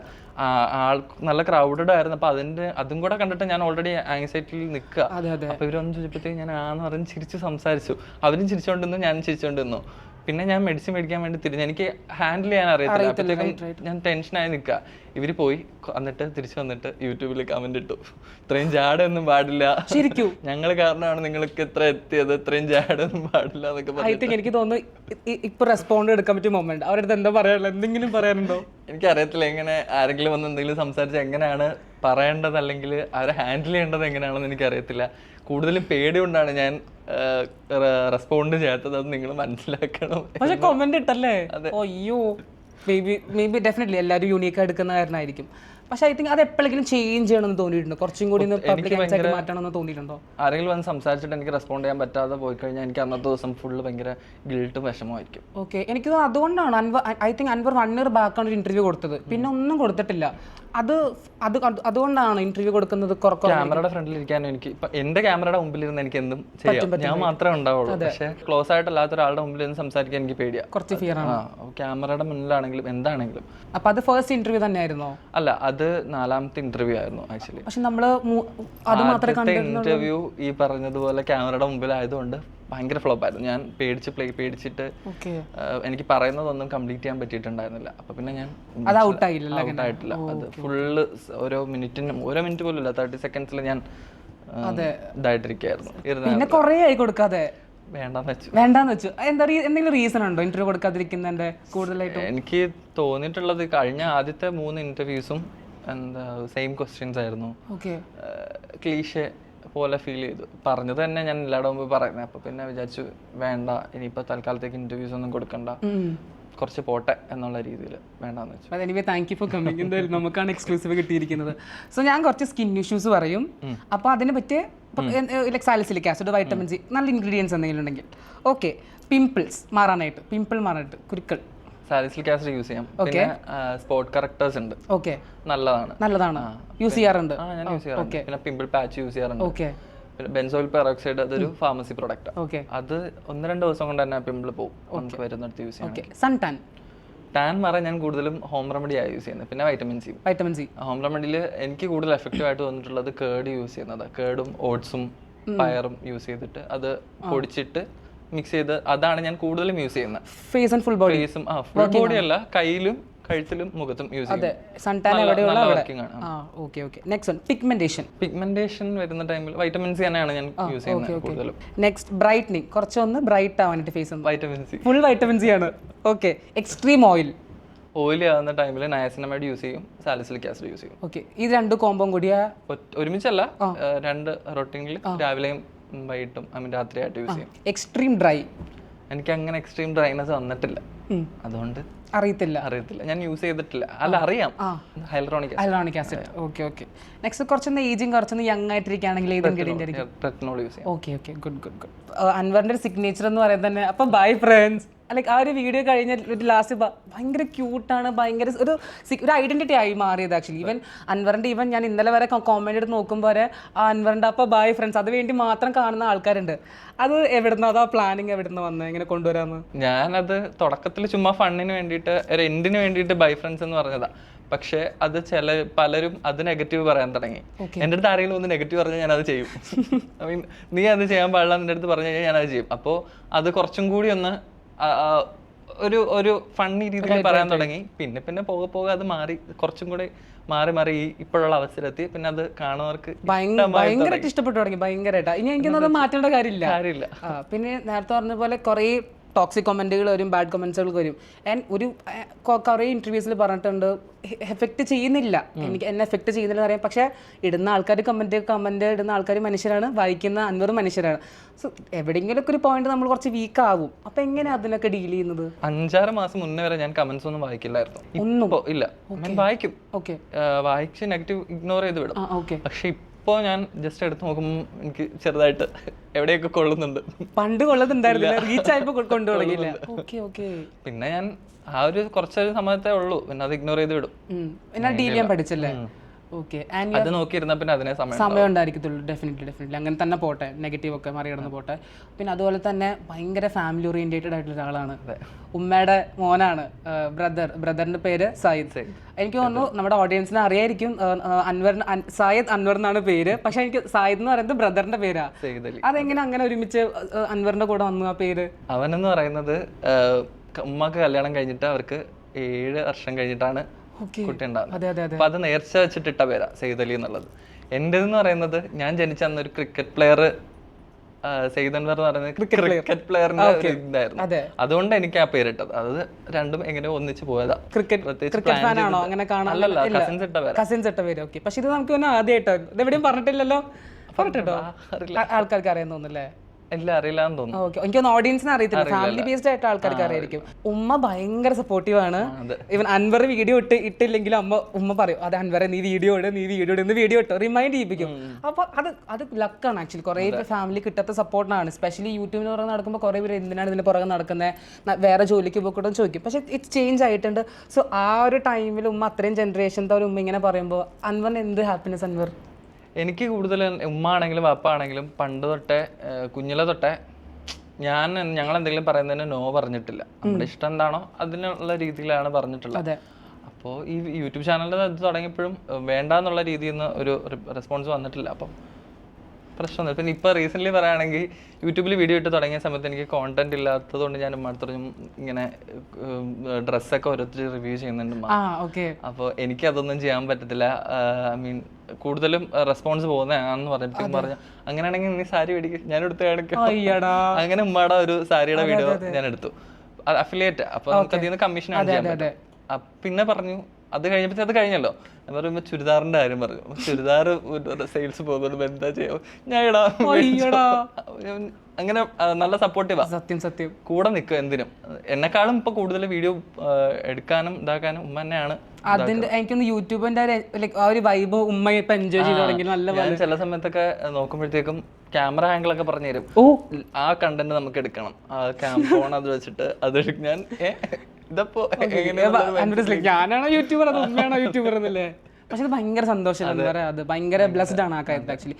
നല്ല ക്രൗഡഡ് ആയിരുന്നു. അപ്പോൾ അതും കൂടെ കണ്ടിട്ട് ഞാൻ ഓൾറെഡി ആങ്സൈറ്റിയിൽ നിൽക്കുക. അപ്പോൾ ഇവരൊന്നും ചോദിച്ചപ്പോഴത്തേക്ക് ഞാൻ ആന്ന് പറഞ്ഞ് ചിരിച്ച് സംസാരിച്ചു. അവരും ചിരിച്ചുകൊണ്ടിരുന്നു, ഞാനും ചിരിച്ചുകൊണ്ടിരുന്നു. പിന്നെ ഞാൻ മെഡിസിൻ മേടിക്കാൻ വേണ്ടി തിരിഞ്ഞു. എനിക്ക് ഹാൻഡിൽ ചെയ്യാൻ അറിയത്തില്ല. അപ്പോഴത്തേക്കും ഞാൻ ടെൻഷനായി നിൽക്കുക. ഇവർ പോയി എന്നിട്ട് തിരിച്ചു വന്നിട്ട് യൂട്യൂബിൽ കമന്റ് ഇട്ടു, ഇത്രയും ജാടൊന്നും പാടില്ല, ഞങ്ങൾ കാരണമാണ് നിങ്ങൾക്ക് ഇത്ര എത്തിയത്, ഇത്രയും ജാടൊന്നും പാടില്ല എന്നൊക്കെ പറഞ്ഞു. എനിക്ക് തോന്നുന്നു ഇപ്പൊ റെസ്പോണ്ട് എടുക്കാൻ പറ്റിയ മൊമെന്റ് അവരുടെ എന്താ പറയാനുള്ളത്, എന്തെങ്കിലും പറയാനുണ്ടോ? എനിക്കറിയത്തില്ല എങ്ങനെ ആരെങ്കിലും വന്ന് എന്തെങ്കിലും സംസാരിച്ച് എങ്ങനെയാണ് പറയേണ്ടത് അല്ലെങ്കിൽ അവരെ ഹാൻഡിൽ ചെയ്യേണ്ടത് എങ്ങനെയാണെന്ന് എനിക്കറിയത്തില്ല. കൂടുതലും പേടി കൊണ്ടാണ് ഞാൻ റെസ്പോണ്ട് ചെയ്യാത്തത്. അത് നിങ്ങൾ മനസ്സിലാക്കണം. പക്ഷെ കമന്റ് ഇട്ടല്ലേ? അയ്യോ, മേ ബി ഡെഫിനറ്റ്ലി എല്ലാവരും യൂണീക്കായി എടുക്കുന്ന കാരണമായിരിക്കും. പക്ഷെ ഐ തിങ്ക് അത് എപ്പോഴെങ്കിലും ചേഞ്ച് ചെയ്യണമെന്ന് തോന്നിയിട്ടുണ്ടോ? കുറച്ചും കൂടി പബ്ലിക് ആയിട്ട് മാറ്റണമെന്ന് തോന്നിയിട്ടുണ്ടോ? ആരെങ്കിലും വന്ന് സംസാരിച്ചിട്ട് എനിക്ക് റെസ്പോണ്ട് ചെയ്യാൻ പറ്റാതെ പോയി കഴിഞ്ഞാൽ എനിക്ക് അന്നത്തെ ദിവസം ഫുള്ള് ഭയങ്കര ഗിൽട്ടും വിഷമമായിരിക്കും. ഓക്കെ, എനിക്ക് അതുകൊണ്ടാണ് ഐ തിങ്ക് അൻവർ 1 year ബാക്കാണ് ഒരു ഇന്റർവ്യൂ കൊടുത്തത്, പിന്നെ ഒന്നും കൊടുത്തിട്ടില്ല. അതുകൊണ്ടാണ് ഇന്റർവ്യൂ കൊടുക്കുന്നത്. ക്യാമറയുടെ ഫ്രണ്ടിൽ ഇരിക്കാനും എനിക്ക് ഇപ്പൊ എന്റെ ക്യാമറയുടെ മുമ്പിൽ ഇരുന്ന് എനിക്ക് എന്തും ചെയ്യാം, ഞാൻ മാത്രമേ ഉണ്ടാവുള്ളൂ. പക്ഷെ ക്ലോസ് ആയിട്ടല്ലാത്ത ഒരാളുടെ മുമ്പിൽ നിന്ന് സംസാരിക്കാൻ എനിക്ക് പേടിയാ, കുറച്ച് ഫിയർ ആണ്. ക്യാമറയുടെ മുന്നിലാണെങ്കിലും എന്താണെങ്കിലും. അപ്പൊ അത് ഫസ്റ്റ് ഇന്റർവ്യൂ തന്നെയായിരുന്നോ? അല്ല, അത് 4ാമത്തെ ഇന്റർവ്യൂ ആയിരുന്നു ആക്ച്വലി. പക്ഷെ നമ്മള് അത് മാത്രമേ ഇന്റർവ്യൂ ഈ പറഞ്ഞതുപോലെ ക്യാമറയുടെ മുമ്പിലായതുകൊണ്ട് ഭയങ്കര ഫ്ലോപ്പ് ആയിരുന്നു. ഞാൻ പേടിച്ചിട്ട് എനിക്ക് പറയുന്നതൊന്നും കംപ്ലീറ്റ് ചെയ്യാൻ പറ്റിയിട്ടുണ്ടായിരുന്നില്ല. അപ്പൊ പിന്നെ ഞാൻ ഔട്ടായിട്ടില്ല. അത് ഫുള്ള് ഓരോ മിനിറ്റ് പോലും ഇല്ല, 30 seconds ഞാൻ ഇതായിട്ടിരിക്കായിരുന്നു. പിന്നെ കുറേ ആയി കൊടുക്കാതെ വേണ്ടാന്ന് വെച്ചു. എന്തെങ്കിലും റീസൺ ഉണ്ടോ ഇന്റർവ്യൂ കൊടുക്കാതിരിക്കുന്നതിന്റെ? കൂടുതലായിട്ട് എനിക്ക് തോന്നിയിട്ടുള്ളത് കഴിഞ്ഞ ആദ്യത്തെ 3 ഇന്റർവ്യൂസും സെയിം ക്വസ്റ്റ്യൻസ് ആയിരുന്നു, ക്ലീഷേ പോലെ ഫീൽ ചെയ്തു. പറഞ്ഞത് തന്നെ ഞാൻ എല്ലാവരുടെ മുമ്പ് പറയുന്നത്. അപ്പൊ പിന്നെ വിചാരിച്ചു വേണ്ട, ഇനിയിപ്പോ തൽക്കാലത്തേക്ക് ഇന്റർവ്യൂസ് ഒന്നും കൊടുക്കണ്ട, കുറച്ച് പോട്ടെ എന്നുള്ള രീതിയിൽ വേണ്ടാന്ന് വെച്ചു. Anyway thank you for coming. എന്തായാലും നമുക്കാണ് എക്സ്ക്ലൂസീവ് കിട്ടിയിരിക്കുന്നത്. സോ ഞാൻ കുറച്ച് സ്കിൻ ഇഷ്യൂസ് പറയും. അപ്പോൾ അതിനെ പറ്റിയ like salicylic acid, vitamin C, നല്ല ഇൻഗ്രീഡിയൻസ് എന്തെങ്കിലും ഉണ്ടെങ്കിൽ. ഓക്കെ, പിമ്പിൾസ് മാറാനായിട്ട് കുരുക്കൾ സാലിസിലിക് ആസിഡ് യൂസ് ചെയ്യാം. പിന്നെ സ്പോട്ട് കറക്ടേഴ്സ് ഉണ്ട്, നല്ലതാണ് യൂസ് ചെയ്യാറുണ്ട്. ഞാൻ യൂസ് ചെയ്യാറുണ്ട്. പിന്നെ പിമ്പിൾ പാച്ച് യൂസ് ചെയ്യാറുണ്ട്. പിന്നെ ബെൻസോയിൽ പെറോക്സൈഡ്, അതൊരു ഫാർമസി പ്രൊഡക്റ്റ്. അത് 1-2 ദിവസം കൊണ്ട് തന്നെ പിമ്പിൾ പോകും നമുക്ക് വരുന്നിടത്ത് യൂസ് ചെയ്യാം. സൺ ടാൻ മാറാൻ ഞാൻ കൂടുതലും ഹോം റെമഡി ആയി യൂസ് ചെയ്യുന്നത്. പിന്നെ വൈറ്റമിൻ സി ഹോം റെമഡിയിൽ എനിക്ക് കൂടുതൽ എഫക്റ്റീവ് ആയിട്ട് തോന്നിയിട്ടുള്ളത് കേർഡ് യൂസ് ചെയ്യുന്നത്. കേർഡും ഓട്സും പയറും യൂസ് ചെയ്തിട്ട് അത് പൊടിച്ചിട്ട് മിക്സ് ചെയ്ത് അതാണ് ഞാൻ കൂടുതലും യൂസ് ചെയ്യുന്നത്. ഫേസും ഫുൾ ബോഡി അല്ല, കയ്യിലും കഴുത്തിലും മുഖത്തും യൂസ് പിഗ്മെന്റേഷൻ വരുന്ന ടൈമിൽ വൈറ്റമിൻ സി തന്നെയാണ് ഞാൻ യൂസ് ചെയ്യുന്നത് കൂടുതലും. നെക്സ്റ്റ് ബ്രൈറ്റനിങ്, കുറച്ചൊന്ന് ബ്രൈറ്റ് ആവാനായിട്ട് face vitamin C, full vitamin C ആണ്. ഓക്കെ, എക്സ്ട്രീം ഓയിലി ആവുന്ന ടൈമിൽ നയാസിനമൈഡ് യൂസ് ചെയ്യും, സാലിസിലിക് ആസിഡ് യൂസ് ചെയ്യും. ഓക്കെ, ഈ 2 കോമ്പോ കൂടിയ ഒരുമിച്ചല്ല, 2 റൊട്ടീനിൽ രാവിലെയും വൈകിട്ടും രാത്രിയായിട്ട് യൂസ് ചെയ്യും. എക്സ്ട്രീം ഡ്രൈ, എനിക്ക് അങ്ങനെ എക്സ്ട്രീം ഡ്രൈനെസ് വന്നിട്ടില്ല, അതുകൊണ്ട് അറിയത്തില്ല. ഞാൻ യൂസ് ചെയ്തിട്ടില്ല. അല്ല, അറിയാം, ഹൈലറോണിക് ആസിഡ്. ഓക്കെ. നെക്സ്റ്റ് കുറച്ചൊന്ന് ഏജിങ്, കുറച്ചൊന്ന് യങ് ആയിട്ടിരിക്കുകയാണെങ്കിൽ ഏത് ഇൻഗ്രീഡിയന്റ് ആയിരിക്കും? റെറ്റിനോൾ യൂസ് ചെയ്യാം. Okay, good. അൻവറിന്റെ ഒരു സിഗ്നേച്ചർ എന്ന് പറയുന്നത് തന്നെ. അപ്പൊ ബൈ ഫ്രണ്ട്സ്. ലൈക്ക് ആ ഒരു വീഡിയോ കഴിഞ്ഞ ലാസ്റ്റ് ഭയങ്കര ക്യൂട്ടാണ്, ഭയങ്കര ഒരു ഐഡന്റിറ്റി ആയി മാറിയത് ആക്ച്വലി. അൻവറിന്റെ ഞാൻ ഇന്നലെ വരെ കോമന്റ് എടുത്ത് നോക്കുമ്പോൾ വരെ അൻവറിന്റെ അപ്പൊ ബൈ ഫ്രണ്ട്സ് അത് വേണ്ടി മാത്രം കാണുന്ന ആൾക്കാരുണ്ട്. അത് എവിടുന്ന്, അതാ പ്ലാനിങ് എവിടുന്ന് വന്ന് ഇങ്ങനെ കൊണ്ടുവരാന്ന്? ഞാനത് തുടക്കത്തിൽ ചുമ്മാ ഫണ്ണിന് വേണ്ടിയിട്ട്, ഒരു എൻഡിന് വേണ്ടിയിട്ട് ബൈ ഫ്രണ്ട്സ് എന്ന് പറഞ്ഞതാ. പക്ഷെ അത് പലരും അത് നെഗറ്റീവ് പറയാൻ തുടങ്ങി. എൻ്റെ അടുത്ത് ആരെങ്കിലും ഒന്ന് നെഗറ്റീവ് പറഞ്ഞാൽ ഞാനത് ചെയ്യും. ഐ മീൻ, നീ അത് ചെയ്യാൻ പാടില്ല എൻ്റെ അടുത്ത് പറഞ്ഞു കഴിഞ്ഞാൽ ഞാനത് ചെയ്യും. അപ്പോൾ അത് കുറച്ചും കൂടി ഒന്ന് ഒരു ഫണ്ണി രീതിയിൽ പറയാൻ തുടങ്ങി. പിന്നെ പോകെ അത് മാറി, കുറച്ചും കൂടെ മാറി ഇപ്പോഴുള്ള അവസരത്തിൽ പിന്നെ അത് കാണുന്നവർക്ക് ഭയങ്കരമായിട്ട് ഇഷ്ടപ്പെട്ടു തുടങ്ങി. ഭയങ്കരമായിട്ട് ഇനി എനിക്കൊന്നും അത് മാറ്റേണ്ട കാര്യമില്ല. പിന്നെ നേരത്തെ പറഞ്ഞ പോലെ കുറേ ടോക്സിക് കമൻറ്റുകൾ വരും, ബാഡ് കമൻസുകൾ വരും. ഒരു കുറേ ഇൻ്റർവ്യൂസിൽ പറഞ്ഞിട്ടുണ്ട് എഫക്റ്റ് ചെയ്യുന്നില്ല, എന്നെ എഫക്റ്റ് ചെയ്യുന്നില്ല അറിയാം. പക്ഷേ ഇടുന്ന ആൾക്കാർ കമൻറ്റ് ഇടുന്ന ആൾക്കാർ മനുഷ്യരാണ്, വായിക്കുന്ന അൻവർ മനുഷ്യരാണ്. സോ എവിടെയെങ്കിലുമൊക്കെ ഒരു പോയിന്റ് നമ്മൾ കുറച്ച് വീക്ക് ആവും. അപ്പൊ എങ്ങനെയാണ് അതിനൊക്കെ ഡീൽ ചെയ്യുന്നത്? 5-6 മാസം മുന്നേ വരെ ഞാൻ കമന്റ്സ് ഒന്നും വായിക്കില്ലായിരുന്നു. ഒന്നും ഇല്ല, വായിക്കും, വായിച്ച് നെഗറ്റീവ് ഇഗ്നോർ ചെയ്ത് വിടും. പക്ഷെ ഇപ്പോൾ ഞാൻ ജസ്റ്റ് എടുത്ത് നോക്കുമ്പോൾ എനിക്ക് ചെറുതായിട്ട് എവിടെയൊക്കെ കൊള്ളുന്നുണ്ട്. പണ്ട് കൊള്ളുന്നുണ്ടായിരുന്നില്ല, റീച്ച് ആയപ്പോൾ കൊണ്ടു തുടങ്ങിയില്ല. പിന്നെ ഞാൻ ആ ഒരു കുറച്ചൊരു സമയത്തേ ഉള്ളൂ, പിന്നെ അത് ഇഗ്നോർ ചെയ്ത് വിടും. പിന്നെ ഡീൽ ചെയ്യാൻ പഠിച്ചല്ലേ? അത് നോക്കിയിരുന്ന പിന്നെ അതിനെ സമയം ഉണ്ടായിരിക്കത്തുള്ളൂ. ഡെഫിനറ്റ്ലി അങ്ങനെ തന്നെ പോട്ടെ, നെഗറ്റീവ് ഒക്കെ മറികടന്ന് പോട്ടെ. പിന്നെ അതുപോലെ തന്നെ ഭയങ്കര ഫാമിലി ഓറിയന്റേറ്റഡ് ആയിട്ടുള്ള ഒരാളാണ്. ഉമ്മയുടെ മോനാണ്, ബ്രദറിന്റെ പേര് സായിദ്. എനിക്ക് തോന്നുന്നു നമ്മുടെ ഓഡിയൻസിനെ അറിയായിരിക്കും, സായിദ് അൻവർ എന്നാണ് പേര്. പക്ഷെ എനിക്ക് സായിദ് എന്ന് പറയുന്നത് ബ്രദറിന്റെ പേരാ. അതെങ്ങനെ അങ്ങനെ ഒരുമിച്ച് അൻവറിന്റെ കൂടെ വന്നു ആ പേര്? അവനെന്ന് പറയുന്നത് ഉമ്മക്ക് കല്യാണം കഴിഞ്ഞിട്ട് അവർക്ക് 7 വർഷം കഴിഞ്ഞിട്ടാണ് കുട്ടി ഉണ്ടാകുന്നത്. അപ്പൊ അത് നേർച്ച വെച്ചിട്ടിട്ട പേരാ സെയ്ദ് അലി എന്നുള്ളത്. എന്റേതെന്ന് പറയുന്നത് ഞാൻ ജനിച്ച അന്ന് ഒരു ക്രിക്കറ്റ് പ്ലെയർ സെയ്ദ് അൻവർ എന്ന് പറയുന്നത് ക്രിക്കറ്റ് പ്ലെയറിന്റെ ഇതായിരുന്നു. അതുകൊണ്ട് എനിക്ക് ആ പേരിട്ടത്. അത് രണ്ടും എങ്ങനെയോ ഒന്നിച്ച് പോയതാ. കസിൻസ് ഇട്ട പേര്. ഓക്കെ, പക്ഷെ ഇത് നമുക്ക് ആദ്യമായിട്ടോ, ഇത് എവിടെയും പറഞ്ഞിട്ടില്ലല്ലോ? പറഞ്ഞിട്ടോ? ആൾക്കാർക്ക് അറിയാൻ തോന്നുന്നല്ലേ? ഇല്ല, അറിയില്ലാന്ന് തോന്നുന്നു. ഓക്കെ, എനിക്കൊന്ന് ഓഡിയൻസിന് അറിയത്തില്ല, ഫാമിലി ബേസ്ഡ് ആയിട്ട് ആൾക്കാർക്ക് അറിയായിരിക്കും. ഉമ്മ ഭയങ്കര സപ്പോർട്ടീവ് ആണ്. ഇവൻ അൻവർ വീഡിയോ ഇട്ടില്ലെങ്കിലും ഉമ്മ പറയും, അത് അൻവറെ നീ വീഡിയോ ഇട് എന്ന് വീഡിയോ ഇട്ടോ റിമൈൻഡ് ചെയ്യിപ്പിക്കും. അപ്പൊ അത് ലക്കാണ് ആക്ച്വലി. കുറെ ഫാമിലി കിട്ടാത്ത സപ്പോർട്ടാണ്. സ്പെഷ്യലി യൂട്യൂബിന് പുറകെ നടക്കുമ്പോൾ കുറെ പേര് എന്തിനാണ് ഇതിന് പുറകെ നടക്കുന്നത്, വേറെ ജോലിക്ക് പോയിക്കോട്ടെ ചോദിക്കും. പക്ഷെ ഇറ്റ്സ് ചേഞ്ച് ആയിട്ടുണ്ട്. സോ ആ ഒരു ടൈമിൽ ഉമ്മ അത്രയും ജനറേഷൻ്റെ ഒരു ഉമ്മ ഇങ്ങനെ പറയുമ്പോൾ അൻവറിന് എന്ത് ഹാപ്പിനെസ് അൻവർ? എനിക്ക് കൂടുതൽ ഉമ്മ ആണെങ്കിലും വാപ്പ ആണെങ്കിലും പണ്ട് തൊട്ടേ കുഞ്ഞിലെ തൊട്ടേ ഞങ്ങൾ എന്തെങ്കിലും പറയുന്നതിന് നോ പറഞ്ഞിട്ടില്ല. നമ്മുടെ ഇഷ്ടം എന്താണോ അതിനുള്ള രീതിയിലാണ് പറഞ്ഞിട്ടുള്ളത്. അപ്പോൾ ഈ യൂട്യൂബ് ചാനലിൽ ഇത് തുടങ്ങിയപ്പോഴും വേണ്ടാന്നുള്ള രീതിയിൽ നിന്ന് ഒരു റെസ്പോൺസ് വന്നിട്ടില്ല. അപ്പം പ്രശ്നമൊന്നും. പിന്നെ ഇപ്പോൾ റീസെൻ്റ്ലി പറയുകയാണെങ്കിൽ യൂട്യൂബിൽ വീഡിയോ ഇട്ട് തുടങ്ങിയ സമയത്ത് എനിക്ക് കോണ്ടന്റ് ഇല്ലാത്തതുകൊണ്ട് ഞാൻ ഉമ്മടുത്തോളം ഇങ്ങനെ ഡ്രസ്സൊക്കെ ഓരോരുത്തർ റിവ്യൂ ചെയ്യുന്നുണ്ട്. അപ്പോൾ എനിക്ക് അതൊന്നും ചെയ്യാൻ പറ്റത്തില്ല. ഐ മീൻ കൂടുതലും റെസ്പോൺസ് പോകുന്നതാണെന്ന് പറഞ്ഞപ്പോഴത്തേക്കും പറഞ്ഞു, അങ്ങനെയാണെങ്കിൽ നീ സാരി മേടിക്കും, ഞാൻ എടുത്ത് കാണിക്കാം. അങ്ങനെ ഉമ്മയുടെ ഒരു സാരിയുടെ വീഡിയോ ഞാൻ എടുത്തു, അഫിലിയേറ്റ്. അപ്പോൾ നമുക്ക് അതിൽ നിന്ന് കമ്മീഷൻ ആണ് ചെയ്യാൻ പറ്റും. പിന്നെ പറഞ്ഞു അത് കഴിഞ്ഞപ്പോൾ അത് കഴിഞ്ഞല്ലോ. ഞാൻ പറയുമ്പോൾ ചുരിദാറിന്റെ കാര്യം പറഞ്ഞു. ചുരിദാർ സെയിൽസ് പോകുന്നുണ്ട്, എന്താ ചെയ്യാം, ഞാൻ ഇടാം. അങ്ങനെ നല്ല സപ്പോർട്ടീവാ. സത്യം കൂടെ നിൽക്കുക എന്തിനും. എന്നെക്കാളും ഇപ്പൊ കൂടുതൽ വീഡിയോ എടുക്കാനും ഇതാക്കാനും ഉമ്മ തന്നെയാണ്. അതിന്റെ എനിക്കൊന്ന് യൂട്യൂബിന്റെ ആ ഒരു വൈബ് ഉമ്മ ഇപ്പൊ എൻജോയ് ചെയ്ത് തുടങ്ങി. നല്ല ചില സമയത്തൊക്കെ നോക്കുമ്പോഴത്തേക്കും ക്യാമറ ആംഗിൾ ഒക്കെ പറഞ്ഞു തരും. ആ കണ്ടന്റ് നമുക്ക് എടുക്കണം, ഫോൺ അത് വെച്ചിട്ട് അത് ഞാൻ ഞാനാണോ യൂട്യൂബർ അത് ഉമ്മയാണോ യൂട്യൂബർ എന്നല്ലേ. പക്ഷെ അത് ഭയങ്കര സന്തോഷമാണ്. അത് ഭയങ്കര ബ്ലെസ്ഡ് ആണ് ആ കാര്യത്തിൽ ആക്ച്വലി.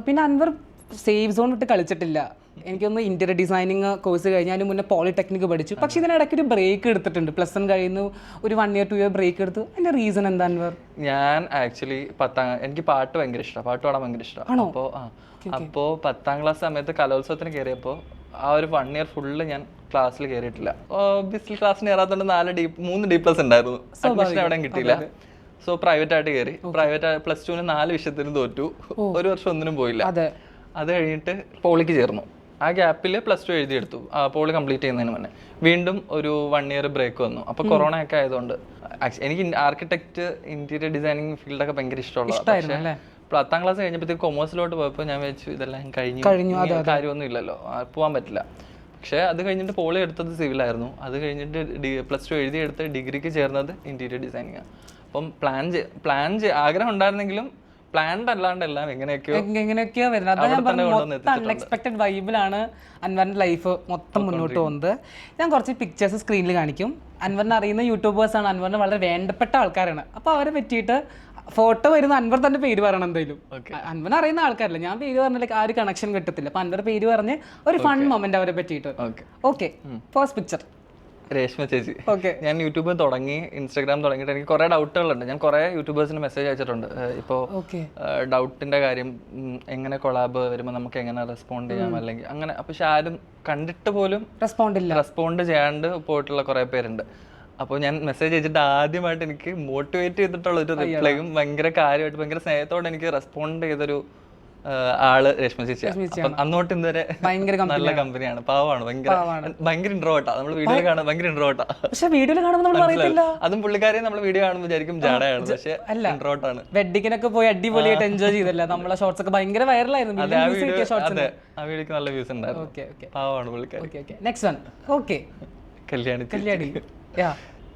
പിന്നെ അൻവർ സേഫ് സോൺ ഇട്ട് കളിച്ചിട്ടില്ല. എനിക്കൊന്ന് ഇന്റീരിയർ ഡിസൈനിങ് കോഴ്സ് കഴിഞ്ഞാൽ മുന്നേ പോളിടെക്നിക് പഠിച്ചു. പക്ഷെ ഇതിനിടയ്ക്ക് ഒരു ബ്രേക്ക് എടുത്തിട്ടുണ്ട്. +1 കഴിയുന്നു, ഒരു 1 year 2 year ബ്രേക്ക് എടുത്തു. അതിന്റെ റീസൺ എന്താ അൻവർ? ഞാൻ ആക്ച്വലി എനിക്ക് പാട്ട് ഭയങ്കര ഇഷ്ടമാണ്, പാട്ട് പാടാൻ ഭയങ്കര ഇഷ്ടമാണ്. അപ്പോൾ 10th ക്ലാസ് സമയത്ത് കലോത്സവത്തിന് കയറിയപ്പോൾ ആ ഒരു 1 year ഫുള്ള് ഞാൻ ക്ലാസ്സിൽ കയറിയിട്ടില്ല. ഒബ്വിയസ്ലി ക്ലാസ്സിന് കയറാത്തോണ്ട് 3 D+ ഉണ്ടായിരുന്നു. അഡ്മിഷൻ എവിടെയും കിട്ടിയില്ല. സോ പ്രൈവറ്റ് ആയിട്ട് കയറി. പ്രൈവറ്റ് +2 4 വിഷയത്തിന് തോറ്റു. ഒരു വർഷം ഒന്നിനും പോയില്ല. അത് കഴിഞ്ഞിട്ട് പോളിക്ക് ചേർന്നു. ആ ഗ്യാപ്പിൽ +2 എഴുതിയെടുത്തു. പോളി കംപ്ലീറ്റ് ചെയ്യുന്നതിന് മുന്നേ വീണ്ടും ഒരു 1 year ബ്രേക്ക് വന്നു. അപ്പോൾ കൊറോണ ഒക്കെ ആയതുകൊണ്ട് എനിക്ക് ആർക്കിടെക്ട് ഇന്റീരിയർ ഡിസൈനിങ് ഫീൽഡൊക്കെ ഭയങ്കര ഇഷ്ടമുള്ളതാണ്. പക്ഷേ 10th ക്ലാസ് കഴിഞ്ഞപ്പോഴത്തേക്ക് കൊമേഴ്സിലോട്ട് പോയപ്പോൾ ഞാൻ വെച്ചു ഇതെല്ലാം കഴിഞ്ഞു, കാര്യമൊന്നും ഇല്ലല്ലോ, പോകാൻ പറ്റില്ല. പക്ഷേ അത് കഴിഞ്ഞിട്ട് പോളി എടുത്തത് സിവിലായിരുന്നു. അത് കഴിഞ്ഞിട്ട് +2 എഴുതിയെടുത്ത് ഡിഗ്രിക്ക് ചേർന്നത് ഇന്റീരിയർ ഡിസൈനിങ്. അപ്പം പ്ലാൻ ആഗ്രഹം ഉണ്ടായിരുന്നെങ്കിലും പ്ലാൻഡ് അല്ലാണ്ട് എല്ലാം എങ്ങനെയൊക്കെയോ വരുന്നത്. മൊത്തം അൺഎക്സ്പെക്ടഡ് വൈബിലാണ് അൻവറിന്റെ ലൈഫ് മൊത്തം മുന്നോട്ട് പോകുന്നത്. ഞാൻ കുറച്ച് പിക്ചേഴ്സ് സ്ക്രീനിൽ കാണിക്കും. അൻവറിനെ അറിയുന്ന യൂട്യൂബേഴ്സാണ്, അൻവറിന് വളരെ വേണ്ടപ്പെട്ട ആൾക്കാരാണ്. അപ്പോൾ അവരെ പറ്റിയിട്ട് ഫോട്ടോ വരുന്ന അൻവർ തന്നെ പേര് പറയണം. എന്തായാലും അൻവറിനെ അറിയുന്ന ആൾക്കാരല്ല, ഞാൻ പേര് പറഞ്ഞാൽ ആ ഒരു കണക്ഷൻ കിട്ടത്തില്ല. അപ്പൊ അൻവർ പേര് പറഞ്ഞ് ഒരു ഫൺ മൊമെന്റ് അവരെ പറ്റിയിട്ട്. ഓക്കെ, ഫസ്റ്റ് പിക്ചർ രേഷ്മ ചേച്ചി. ഞാൻ യൂട്യൂബ് തുടങ്ങി, ഇൻസ്റ്റാഗ്രാം തുടങ്ങിയിട്ട് എനിക്ക് കുറെ ഡൗട്ടുകളുണ്ട്. ഞാൻ കുറെ യൂട്യൂബേഴ്സിന് മെസ്സേജ് അയച്ചിട്ടുണ്ട്. ഇപ്പോൾ ഡൗട്ടിന്റെ കാര്യം, എങ്ങനെ കൊളാബ് വരുമ്പോൾ നമുക്ക് എങ്ങനെ റെസ്പോണ്ട് ചെയ്യാം അല്ലെങ്കിൽ അങ്ങനെ. പക്ഷെ ആരും കണ്ടിട്ട് പോലും റെസ്പോണ്ട് ചെയ്യാണ്ട് പോയിട്ടുള്ള കുറെ പേരുണ്ട്. അപ്പോൾ ഞാൻ മെസ്സേജ് അയച്ചിട്ട് ആദ്യമായിട്ട് എനിക്ക് മോട്ടിവേറ്റ് ചെയ്തിട്ടുള്ള ഒരു റിപ്ലൈയും ഭയങ്കര കാര്യമായിട്ട് ഭയങ്കര സ്നേഹത്തോടെ എനിക്ക് റെസ്പോണ്ട് ചെയ്തൊരു ആള് രേഷ്മ ചേച്ചിയാണ്. അന്നോട്ട് ഇതുവരെ നല്ല കമ്പനിയാണ്, പാവമാണ്, ഭയങ്കര ഇൻട്രോവേർട്ടാ. നമ്മൾ വീഡിയോ കാണാൻ ഭയങ്കര ഇൻട്രോവേർട്ടാ. അതും പുള്ളിക്കാരെ നമ്മൾ വീഡിയോ കാണുമ്പോൾ വിചാരിക്കും ജാടയാണ്, പക്ഷെ ഇൻട്രോവേർട്ടാണ്. വെഡിങ്ങിനൊക്കെ പോയി അടിപൊളിയായിട്ട് എൻജോയ് ചെയ്തല്ല. നമ്മളെ ഷോർട്സ് ഒക്കെ ഭയങ്കര വൈറലായിരുന്നു. ആ വീഡിയോക്ക് നല്ല വ്യൂസ് ഉണ്ടായിരുന്നു. പാവമാണ് പുള്ളിക്കാരി. Next one. ഓക്കെ, കല്യാണി.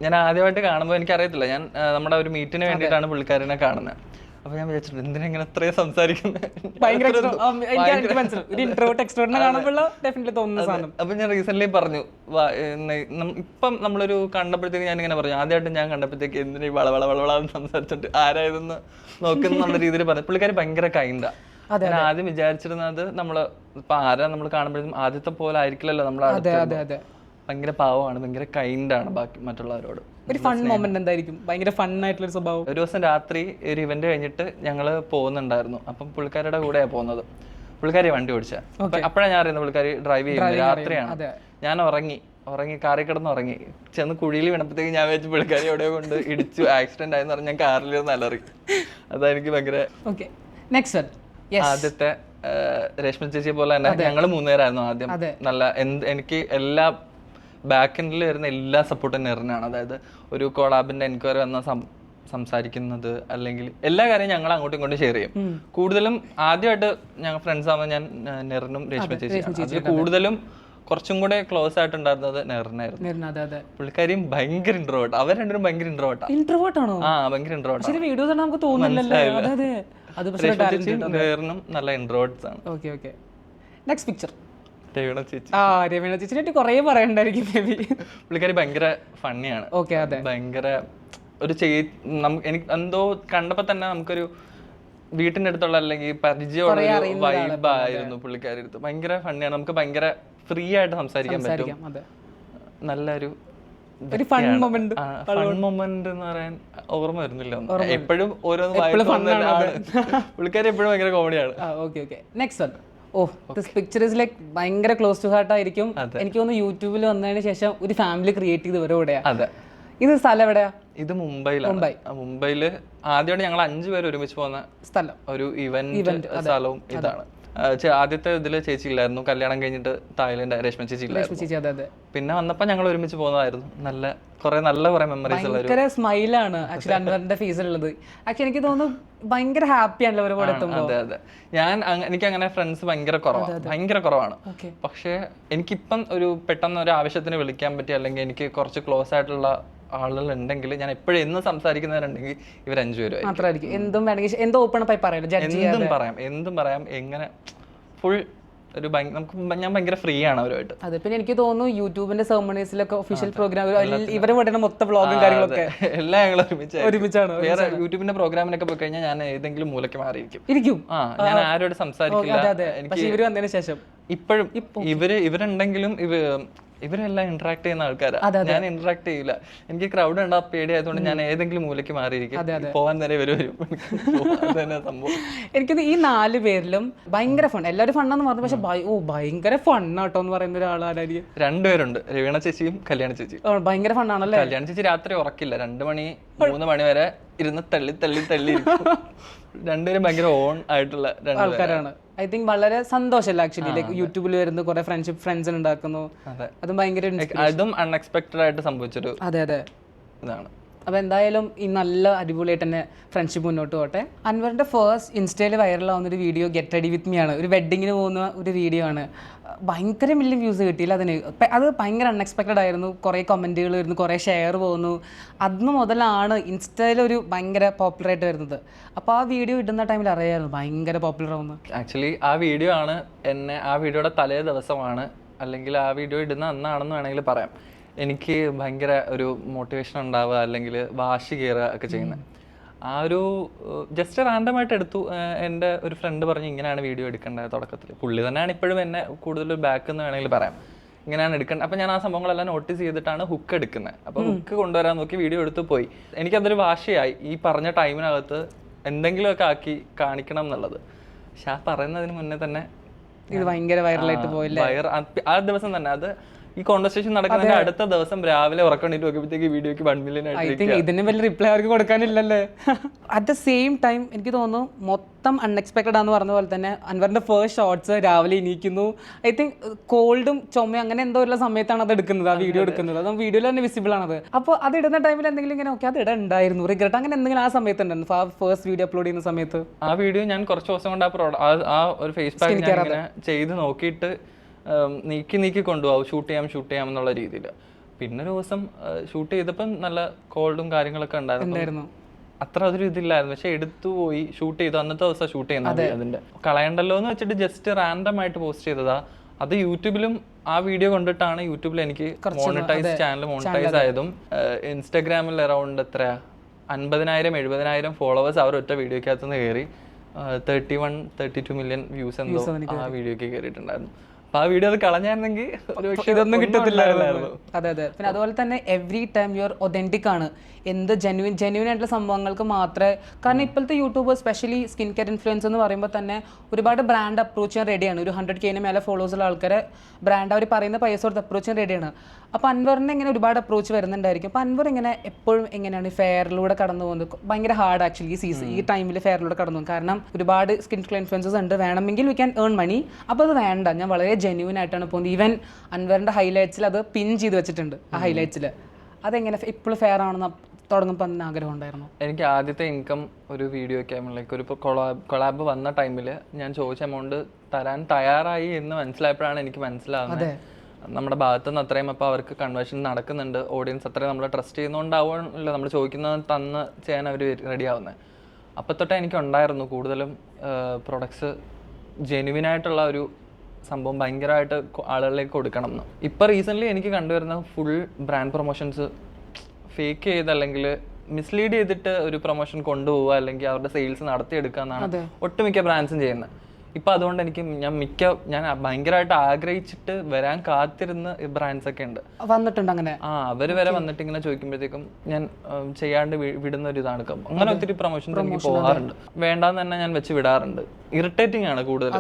ഞാൻ ആദ്യമായിട്ട് കാണുമ്പോൾ എനിക്കറിയത്തില്ല, ഞാൻ നമ്മുടെ ഒരു മീറ്റിന് വേണ്ടിയിട്ടാണ് പുള്ളിക്കാരനെ കാണുന്നത്. അപ്പൊ ഞാൻ വിചാരിച്ചിട്ടുണ്ട് എന്തിനാ ഇങ്ങനെ അത്രയും സംസാരിക്കുന്നത്. അപ്പൊ ഞാൻ റീസെന്റ് പറഞ്ഞു, ഇപ്പം നമ്മളൊരു കണ്ടപ്പോഴത്തേക്ക് ഞാൻ ഇങ്ങനെ പറഞ്ഞു, ആദ്യമായിട്ട് ഞാൻ കണ്ടപ്പോഴത്തേക്ക് എന്തിനാ ഈ വളവളവളവളാന്ന് സംസാരിച്ചിട്ട് ആരായതെന്ന് നോക്കുന്ന രീതിയിൽ പറഞ്ഞു. പുള്ളിക്കാരി ഭയങ്കര കൈൻഡാ. ഞാൻ ആദ്യം വിചാരിച്ചിരുന്നത് നമ്മള് ഇപ്പൊ ആരാ നമ്മൾ കാണുമ്പോഴത്തേക്കും ആദ്യത്തെ പോലെ ആയിരിക്കില്ലല്ലോ നമ്മൾ. ഭയങ്കര പാവമാണ്, ഭയങ്കര കൈൻഡാണ് ബാക്കി മറ്റുള്ളവരോട്. ഒരു ഫൺ മൊമെന്റ് എന്തായിരിക്കും? ഭയങ്കര ഫൺ ആയിട്ടുള്ള സ്വഭാവം. ഒരു ദിവസം രാത്രി ഒരു ഇവന്റ് കഴിഞ്ഞിട്ട് ഞങ്ങള് പോകുന്നുണ്ടായിരുന്നു. അപ്പം പുള്ളിക്കാരുടെ കൂടെയാ പോകുന്നത്. പുള്ളിക്കാരി വണ്ടി ഓടിച്ച അപ്പോഴാണ് ഞാൻ അറിയുന്നത് പുള്ളിക്കാരി ഡ്രൈവ് ചെയ്യുന്നത്. രാത്രിയാണ്. ഞാൻ ഉറങ്ങി കാറിൽ കിടന്ന് ഉറങ്ങി. ചെന്ന് കുഴിയിൽ വീണപ്പോഴത്തേക്ക് ഞാൻ വെച്ച് പുള്ളിക്കാരി എവിടെ കൊണ്ട് ഇടിച്ചു, ആക്സിഡന്റ് ആയെന്ന് പറഞ്ഞ് ഞാൻ കാറിലിരുന്ന് അലറി. അതെനിക്ക് ഭയങ്കര. ആദ്യത്തെ രേഷ്മ ചേച്ചിയെ പോലെ തന്നെ ഞങ്ങള് 3 പേരായിരുന്നു ആദ്യം. നല്ല എനിക്ക് എല്ലാ ബാക്ക് എൻഡിൽ വരുന്ന എല്ലാ സപ്പോർട്ടും നെറിനാണ്. അതായത് ഒരു കൊളാബിന്റെ എൻക്വയറി വന്ന സംസാരിക്കുന്നത് അല്ലെങ്കിൽ എല്ലാ കാര്യവും ഞങ്ങൾ അങ്ങോട്ടും ഇങ്ങോട്ടും ഷെയർ ചെയ്യും. കൂടുതലും ആദ്യമായിട്ട് ഞങ്ങൾ ഫ്രണ്ട്സ് ആവുമ്പോൾ ഞാൻ നെറിനും രേഷ്മ ചേച്ചി, അതിൽ കൂടുതലും കുറച്ചും കൂടെ ക്ലോസ് ആയിട്ടുണ്ടായിരുന്നത് നെറിനായിരുന്നു. പുള്ളിക്കാരിയും ഭയങ്കര ഇൻട്രോവേർട്ട്, അവർ രണ്ടുപേരും ഭയങ്കര ഇൻട്രോവേർട്ടാണോ? ആ ഭയങ്കര ഇൻട്രോവേർട്ട്. വീഡിയോസ് നമുക്ക് തോന്നുന്നില്ലല്ലോ. നെറിനും നല്ല ഇൻട്രോവേർട്ട്സ് ആണ്. ഓക്കെ നെക്സ്റ്റ് പിക്ചർ രവീണ ചേച്ചി. രവീണ ചേച്ചിനെ കുറേ പറയണ്ടായിരിക്കും മേബി. പുള്ളിക്കാരി ഭയങ്കര ഫണ്ണിയാണ്. ഓക്കെ അതെ, ഭയങ്കര ഒരു എനിക്ക് എന്തോ കണ്ടപ്പോ തന്നെ നമുക്കൊരു വീട്ടിന്റെ അടുത്തുള്ള അല്ലെങ്കിൽ പരിചയമുള്ള വൈബായിരുന്നു പുള്ളിക്കാരി അടുത്ത്. ഭയങ്കര ഫണ്ണിയാണ്, നമുക്ക് ഭയങ്കര ഫ്രീ ആയിട്ട് സംസാരിക്കാൻ പറ്റും. നല്ലൊരു ഫൺ മൊമെന്റ് എന്ന് പറയാൻ ഓർമ്മ വരുന്നില്ല, എപ്പോഴും ഓരോന്ന് പുള്ളിക്കാരി എപ്പോഴും ഭയങ്കര കോമഡിയാണ്. Next one. This picture is like ഭയങ്കര ക്ലോസ് ടു ഹാർട്ട് ആയിരിക്കും. എനിക്ക് തോന്നുന്നു യൂട്യൂബിൽ വന്നതിന് ശേഷം ഒരു ഫാമിലി ക്രിയേറ്റ് ചെയ്ത് വരും ഇവിടെയാ. ഇത് സ്ഥലം എവിടെയാ? ഇത് മുംബൈയില് ആദ്യമായിട്ട് ഞങ്ങൾ 5 പേര് ഒരുമിച്ച് പോകുന്ന സ്ഥലം, ഒരു ഇവന്റ് സ്ഥലവും ഇതാണ്. ആദ്യത്തെ ഇതില് ചേച്ചി ഇല്ലായിരുന്നു, കല്യാണം കഴിഞ്ഞിട്ട് തായ്ലൻഡ് രേഷ്മ ചേച്ചി ഇല്ലായിരുന്നു. പിന്നെ വന്നപ്പോ ഞങ്ങൾ ഒരുമിച്ച് പോകുന്നതായിരുന്നു. നല്ല കുറെ മെമ്മറീസ് ഉള്ള ഭയങ്കര സ്മൈലാണ് ആക്ച്വലി അൻവറിന്റെ ഫേസിലുള്ളത്. ആക്ച്വലി എനിക്ക് തോന്നുന്നു ഭയങ്കര ഹാപ്പി ആണല്ലോ അവരോട് എത്തുമ്പോൾ. അതെ എനിക്ക് അങ്ങനെ ഫ്രണ്ട്സ് ഭയങ്കര കുറവാണ്. പക്ഷെ എനിക്കിപ്പം ഒരു പെട്ടെന്ന് ഒരു ആവശ്യത്തിന് വിളിക്കാൻ പറ്റി, അല്ലെങ്കിൽ എനിക്ക് കുറച്ച് ക്ലോസ് ആയിട്ടുള്ള ആളുകൾ ഉണ്ടെങ്കിൽ ഞാൻ എപ്പോഴും എന്ന് സംസാരിക്കുന്നവരുണ്ടെങ്കിൽ ഇവർ 5 പേരും മാത്രമായിരിക്കും. എന്തും വേണമെങ്കിൽ എന്ത് ഓപ്പൺ ആയി എന്തും പറയാം എങ്ങനെ ഫുൾ ഒരു ഞാൻ ഭയങ്കര ഫ്രീ ആണ് അവരുമായിട്ട്. അതെ, പിന്നെ എനിക്ക് തോന്നുന്നു യൂട്യൂബിന്റെ സെർമണീസിലൊക്കെ ഒഫീഷ്യൽ പ്രോഗ്രാം ഇവരെ പഠന മൊത്തം വ്ളോഗും കാര്യങ്ങളൊക്കെ എല്ലാം ഞങ്ങൾ ഒരുമിച്ചാണ്. വേറെ യൂട്യൂബിന്റെ പ്രോഗ്രാമിനൊക്കെ പോയി കഴിഞ്ഞാൽ ഞാൻ ഏതെങ്കിലും മൂലയ്ക്ക് മാറിയിരിക്കും. ഞാൻ ആരോട് സംസാരിക്കില്ല. പക്ഷെ ഇവര് വന്നതിന് ശേഷം ഇപ്പോഴും ഇവരുണ്ടെങ്കിലും ഇവരെല്ലാം ഇന്ററാക്ട് ചെയ്യുന്ന ആൾക്കാരാ. ഞാൻ ഇന്ററാക്ട് ചെയ്യില്ല, എനിക്ക് ക്രൗഡ് ഉണ്ടാ പേടിയായതുകൊണ്ട് ഞാൻ ഏതെങ്കിലും മൂലയ്ക്ക് മാറിയിരിക്കും. പോകാൻ നേരെ വരും സംഭവം. എനിക്കത് ഈ 4 പേരിലും ഭയങ്കര ഫൺ, എല്ലാവരും ഫണ്ണെന്ന് പറഞ്ഞു. പക്ഷെ ഭയങ്കര ഫണ്ണാട്ടോ എന്ന് പറയുന്ന ഒരാളായിരിക്കും. 2 പേരുണ്ട്, രവീണ ചേച്ചിയും കല്യാണ ചേച്ചിയും. ഭയങ്കര ഫണ്ണാണല്ലേ? കല്യാണ ചേച്ചി രാത്രി ഉറക്കില്ല, 2 മണി 3 മണി വരെ ഇരുന്ന് തള്ളി രണ്ടുപേരും ഭയങ്കര ഓൺ ആയിട്ടുള്ള ആൾക്കാരാണ്. ഐ തിങ്ക് വളരെ സന്തോഷമല്ല ആക്ച്വലി, ലൈക്ക് യൂട്യൂബിൽ വരുന്ന കുറെ ഫ്രണ്ട്സ് ഉണ്ടാക്കുന്നു. അതും ഭയങ്കര അതും അൺഎക്സ്പെക്ടഡ് ആയിട്ട് സംഭവിച്ചൊരു ഇതാണ്. അപ്പോൾ എന്തായാലും ഈ നല്ല അടിപൊളിയായിട്ട് തന്നെ ഫ്രണ്ട്ഷിപ്പ് മുന്നോട്ട് പോട്ടെ. അൻവറിൻ്റെ ഫസ്റ്റ് ഇൻസ്റ്റയിൽ വൈറലാവുന്നൊരു video get ready with me ആണ്. ഒരു വെഡ്ഡിങ്ങിന് പോകുന്ന ഒരു വീഡിയോ ആണ്. ഭയങ്കര മില്യൺ വ്യൂസ് കിട്ടിയില്ല അതിന്. അത് ഭയങ്കര അൺഎക്സ്പെക്റ്റഡ് ആയിരുന്നു. കുറേ കമൻറ്റുകൾ വരുന്നു, കുറേ ഷെയർ പോകുന്നു. അന്ന് മുതലാണ് ഇൻസ്റ്റയിലൊരു ഭയങ്കര പോപ്പുലറായിട്ട് വരുന്നത്. അപ്പോൾ ആ വീഡിയോ ഇടുന്ന ടൈമിൽ അറിയാമായിരുന്നു ഭയങ്കര പോപ്പുലർ ആവുന്നു. ആക്ച്വലി ആ വീഡിയോ ആണ് എന്നെ, ആ വീഡിയോയുടെ തലേ ദിവസമാണ് അല്ലെങ്കിൽ ആ വീഡിയോ ഇടുന്ന അന്നാണെന്ന് വേണമെങ്കിൽ പറയാം, എനിക്ക് ഭയങ്കര ഒരു മോട്ടിവേഷൻ ഉണ്ടാവുക അല്ലെങ്കിൽ വാശി കയറുക ഒക്കെ ചെയ്യുന്നത്. ആ ഒരു ജസ്റ്റ് റാൻഡമായിട്ട് എടുത്തു. എൻ്റെ ഒരു ഫ്രണ്ട് പറഞ്ഞു ഇങ്ങനെയാണ് വീഡിയോ എടുക്കേണ്ടത് തുടക്കത്തിൽ. പുള്ളി തന്നെയാണ് ഇപ്പോഴും എന്നെ കൂടുതൽ ബാക്ക് എന്ന് വേണമെങ്കിൽ പറയാം, ഇങ്ങനെയാണ് എടുക്കേണ്ടത്. അപ്പോൾ ഞാൻ ആ സംഭവങ്ങളെല്ലാം നോട്ടീസ് ചെയ്തിട്ടാണ് ഹുക്ക് എടുക്കുന്നത്. അപ്പോൾ ഹുക്ക് കൊണ്ടുവരാൻ നോക്കി വീഡിയോ എടുത്ത് പോയി. എനിക്കതൊരു വാശിയായി, ഈ പറഞ്ഞ ടൈമിനകത്ത് എന്തെങ്കിലുമൊക്കെ ആക്കി കാണിക്കണം എന്നുള്ളത്. പക്ഷെ ആ പറയുന്നതിന് മുന്നേ തന്നെ ഇത് ഭയങ്കര വൈറലായിട്ട് പോയില്ലേ? ആ ദിവസം തന്നെ അത് ഈ കോൺവെർസേഷൻ നടക്കുന്നതിന്റെ അടുത്ത ദിവസം രാവിലെ ഉറക്കണ്ടിട്ട് നോക്കിയപ്പോഴത്തേക്ക് വീഡിയോക്ക് 1 മില്യൺ ആയിട്ട്. ഇതിന് വലിയ റിപ്ലൈ അവർക്ക് കൊടുക്കാനില്ലല്ലേ? അറ്റ് ദ സെയിം ടൈം എനിക്ക് തോന്നുന്നു മൊത്തം അൺഎക്സ്പെക്റ്റഡ് ആണെന്ന് പറഞ്ഞ പോലെ തന്നെ അൻവറിന്റെ ഫസ്റ്റ് ഷോർട്സ് രാവിലെ എണീക്കുന്നു. ഐ തിങ്ക് കോൾഡും ചുമയും അങ്ങനെ എന്തോ ഉള്ള സമയത്താണ് അത് എടുക്കുന്നത്, ആ വീഡിയോ എടുക്കുന്നത്. അത് വീഡിയോയിൽ തന്നെ വിസിബിൾ ആണത്. അപ്പോൾ അത് ഇടുന്ന ടൈമിൽ എന്തെങ്കിലും ഇങ്ങനെ ഓക്കെ അത് ഇടണ്ടായിരുന്നു, റിഗ്രറ്റ് അങ്ങനെ എന്തെങ്കിലും ആ സമയത്ത് ഉണ്ടായിരുന്നു? ഫസ്റ്റ് വീഡിയോ അപ്ലോഡ് ചെയ്യുന്ന സമയത്ത് ആ വീഡിയോ ഞാൻ കുറച്ച് ദിവസം കൊണ്ട് ആ ഒരു ഫേസ് പാക്ക് ചെയ്ത് നോക്കിയിട്ട് നീക്കി കൊണ്ടുപോകും, ഷൂട്ട് ചെയ്യാം എന്നുള്ള രീതിയിൽ. പിന്നെ ഒരു ദിവസം ഷൂട്ട് ചെയ്തപ്പം നല്ല കോൾഡും കാര്യങ്ങളൊക്കെ ഉണ്ടായിരുന്നു. അത്ര അതൊരു ഇതില്ലായിരുന്നു. പക്ഷെ എടുത്തു പോയി ഷൂട്ട് ചെയ്തു. അന്നത്തെ ദിവസം ഷൂട്ട് ചെയ്യുന്നത് അതിന്റെ കളയണ്ടല്ലോ എന്ന് വെച്ചിട്ട് ജസ്റ്റ് റാൻഡം ആയിട്ട് പോസ്റ്റ് ചെയ്തതാ. അത് യൂട്യൂബിലും ആ വീഡിയോ കൊണ്ടിട്ടാണ് യൂട്യൂബിൽ എനിക്ക് ചാനൽ മോണിറ്റൈസ് ആയതും. ഇൻസ്റ്റാഗ്രാമിൽ അറൗണ്ട് എത്ര 50,000-70,000 ഫോളോവേഴ്സ് അവർ ഒറ്റ വീഡിയോക്കകത്ത് നിന്ന് കയറി 31-32 മില്യൺ വ്യൂസ് എന്തോ ആ വീഡിയോക്ക് കയറിയിട്ടുണ്ടായിരുന്നു. ആ വീഡിയോ അത് കളഞ്ഞായിരുന്നെങ്കിൽ ഇതൊന്നും കിട്ടത്തില്ലായിരുന്നു. അതെ. പിന്നെ അതുപോലെ തന്നെ എവറി ടൈം യുവർ ഒതന്റിക് ആണ്. എന്ത് ജെന്യൂൻ ആയിട്ടുള്ള സംഭവങ്ങൾക്ക് മാത്രമേ, കാരണം ഇപ്പോഴത്തെ YouTubers specially skin care influence എന്ന് പറയുമ്പോൾ തന്നെ ഒരുപാട് ബ്രാൻഡ് അപ്രോച്ച് ചെയ്യാൻ റെഡിയാണ്. ഒരു 100K മേലെ ഫോളോവേഴ്സ് ഉള്ള ആൾക്കാരെ ബ്രാൻഡ് അവർ പറയുന്ന പൈസ കൊടുത്ത് അപ്രോച്ച് ചെയ്യാൻ റെഡിയാണ്. അപ്പോൾ അൻവറിന് ഇങ്ങനെ ഒരുപാട് അപ്രോച്ച് വരുന്നുണ്ടായിരിക്കും. അപ്പോൾ അൻവർ ഇങ്ങനെ എപ്പോഴും എങ്ങനെയാണ് ഫെയറിലൂടെ കടന്നു പോകുന്നത്? ഭയങ്കര ഹാർഡ് ആക്ച്വലി ഈ ടൈമിൽ ഫെയറിലൂടെ കടന്നു പോകും. കാരണം ഒരുപാട് സ്കിൻ കെയർ ഇൻഫ്ലുവൻസേഴ്സ് ഉണ്ട്, വേണമെങ്കിൽ വി ക്യാൻ ഏൺ മണി. അപ്പോൾ അത് വേണ്ട, ഞാൻ വളരെ ജെന്യൂൻ ആയിട്ടാണ് പോകുന്നത്. ഈവൻ അൻവറിൻ്റെ ഹൈലൈറ്റ്സിൽ അത് പിൻ ചെയ്ത് വെച്ചിട്ടുണ്ട്. ആ ഹൈലൈറ്റ്സിൽ അതെങ്ങനെ ഇപ്പോഴും ഫെയർ ആണെന്ന് തുടങ്ങുമ്പോൾ തന്നെ ആഗ്രഹം ഉണ്ടായിരുന്നു? എനിക്ക് ആദ്യത്തെ ഇൻകം ഒരു വീഡിയോയ്ക്ക് ലൈക്ക് ഒരു കൊളാബ് വന്ന ടൈമിൽ ഞാൻ ചോദിച്ച എമൗണ്ട് തരാൻ തയ്യാറായി എന്ന് മനസ്സിലായപ്പോഴാണ് എനിക്ക് മനസ്സിലാവുന്നത് നമ്മുടെ ഭാഗത്തുനിന്ന് അത്രയും അപ്പോൾ അവർക്ക് കൺവേർഷൻ നടക്കുന്നുണ്ട്, ഓഡിയൻസ് അത്രയും നമ്മൾ ട്രസ്റ്റ് ചെയ്യുന്നതുകൊണ്ടാവുമല്ലോ നമ്മൾ ചോദിക്കുന്നത് തന്ന് ചെയ്യാൻ അവർ റെഡി ആവുന്നത്. അപ്പോൾ തൊട്ടേ എനിക്കുണ്ടായിരുന്നു കൂടുതലും പ്രൊഡക്ട്സ് ജെനുവിനായിട്ടുള്ള ഒരു സംഭവം ഭയങ്കരമായിട്ട് ആളുകളിലേക്ക് കൊടുക്കണം എന്ന്. ഇപ്പോൾ റീസെൻ്റ്ലി എനിക്ക് കണ്ടുവരുന്ന ഫുൾ ബ്രാൻഡ് പ്രൊമോഷൻസ് ഫേക്ക് ചെയ്ത് അല്ലെങ്കിൽ മിസ്ലീഡ് ചെയ്തിട്ട് ഒരു പ്രൊമോഷൻ കൊണ്ടുപോവുക അല്ലെങ്കിൽ അവരുടെ സെയിൽസ് നടത്തിയെടുക്കുക എന്നാണ് ഒട്ടുമിക്ക ബ്രാൻഡ്സും ചെയ്യുന്നത്. ഇപ്പം അതുകൊണ്ട് എനിക്ക് ഞാൻ ഭയങ്കരമായിട്ട് ആഗ്രഹിച്ചിട്ട് വരാൻ കാത്തിരുന്ന ബ്രാൻഡ്സ് ഒക്കെ ഉണ്ട്, വന്നിട്ടുണ്ട് അങ്ങനെ. അവർ വരെ വന്നിട്ട് ഇങ്ങനെ ചോദിക്കുമ്പോഴത്തേക്കും ഞാൻ ചെയ്യാണ്ട് വിടുന്ന ഒരു ഇതാണ്. അങ്ങനെ ഒത്തിരി പ്രൊമോഷൻസ് എനിക്ക് പോകാറുണ്ട്, വേണ്ടാന്ന് തന്നെ ഞാൻ വെച്ച് വിടാറുണ്ട്. ഇറിറ്റേറ്റിംഗ് ആണ് കൂടുതൽ.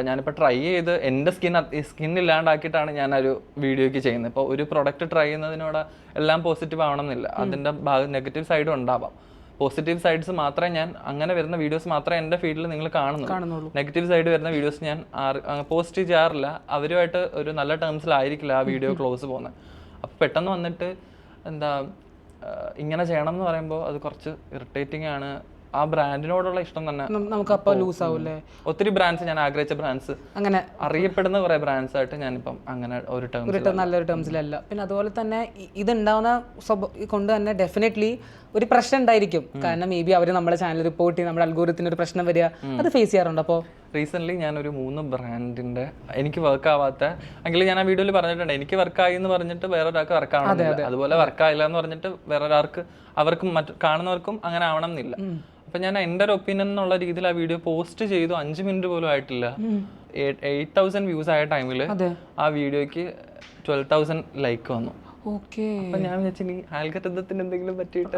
ഞാനിപ്പോൾ ട്രൈ ചെയ്ത് എൻ്റെ സ്കിൻ ഇല്ലാണ്ടാക്കിയിട്ടാണ് ഞാൻ ഒരു വീഡിയോയ്ക്ക് ചെയ്യുന്നത്. ഇപ്പോൾ ഒരു പ്രൊഡക്റ്റ് ട്രൈ ചെയ്യുന്നതിനോട് എല്ലാം പോസിറ്റീവ് ആവണം എന്നില്ല, അതിൻ്റെ നെഗറ്റീവ് സൈഡും ഉണ്ടാവാം. പോസിറ്റീവ് സൈഡ്സ് മാത്രമേ ഞാൻ അങ്ങനെ വരുന്ന വീഡിയോസ് മാത്രമേ എൻ്റെ ഫീൽഡിൽ നിങ്ങൾ കാണുന്നുള്ളൂ. നെഗറ്റീവ് സൈഡ് വരുന്ന വീഡിയോസ് ഞാൻ പോസ്റ്റ് ചെയ്യാറില്ല. അവരുമായിട്ട് ഒരു നല്ല ടേംസിലായിരിക്കില്ല ആ വീഡിയോ ക്ലോസ് പോകുന്നത്. അപ്പോൾ പെട്ടെന്ന് വന്നിട്ട് ഇങ്ങനെ ചെയ്യണം എന്ന് പറയുമ്പോൾ അത് കുറച്ച് ഇറിറ്റേറ്റിംഗ് ആണ്. ആ ബ്രാൻഡിനോടുള്ള ഇഷ്ടം തന്നെ നമുക്ക് അപ്പോൾ ലൂസ് ആവൂല്ലേ? ഒത്തിരി ബ്രാൻഡ്സ് ഞാൻ ആഗ്രഹിച്ച ബ്രാൻഡ്സ് അങ്ങനെ അറിയപ്പെടുന്ന കുറെ ബ്രാൻഡ്സ് ആയിട്ട് ഞാനിപ്പം അങ്ങനെ ഒരു നല്ലൊരു ടേംസിലല്ല. പിന്നെ അതുപോലെ തന്നെ ഇതുണ്ടാവുന്ന കൊണ്ട് തന്നെ ഡെഫിനറ്റ്ലി ഒരു പ്രശ്നം ഉണ്ടായിരിക്കും. കാരണം മേ ബി അവർ നമ്മളെ ചാനൽ റിപ്പോർട്ട് ചെയ്ത് നമ്മുടെ അൽഗോരിത്തിന് ഒരു പ്രശ്നം വരിക, അത് ഫേസ് ചെയ്യാറുണ്ട്. അപ്പോൾ റീസെൻ്റ്ലി ഞാനൊരു 3 ബ്രാൻഡിൻ്റെ എനിക്ക് വർക്ക് ആവാത്ത എങ്കിൽ ഞാൻ ആ വീഡിയോയിൽ പറഞ്ഞിട്ടുണ്ട്, എനിക്ക് വർക്കായി എന്ന് പറഞ്ഞിട്ട് വേറൊരാൾക്ക് വർക്ക് ആവണമെന്നില്ല, അതുപോലെ വർക്കായില്ല എന്ന് പറഞ്ഞിട്ട് വേറൊരാൾക്ക് അവർക്കും കാണുന്നവർക്കും അങ്ങനെ ആവണം എന്നില്ല. അപ്പം ഞാൻ എൻ്റെ ഒരു ഒപ്പീനിയൻ എന്നുള്ള രീതിയിൽ ആ വീഡിയോ പോസ്റ്റ് ചെയ്തു. 5 മിനിറ്റ് പോലും ആയിട്ടില്ല, 8,000 വ്യൂസ് ആയ ടൈമിൽ ആ വീഡിയോയ്ക്ക് 12,000 ലൈക്ക് വന്നു. അപ്പൊ ഞാൻ വിചാരിച്ചു ആൽഗരിതത്തിന് എന്തെങ്കിലും പറ്റിയിട്ട്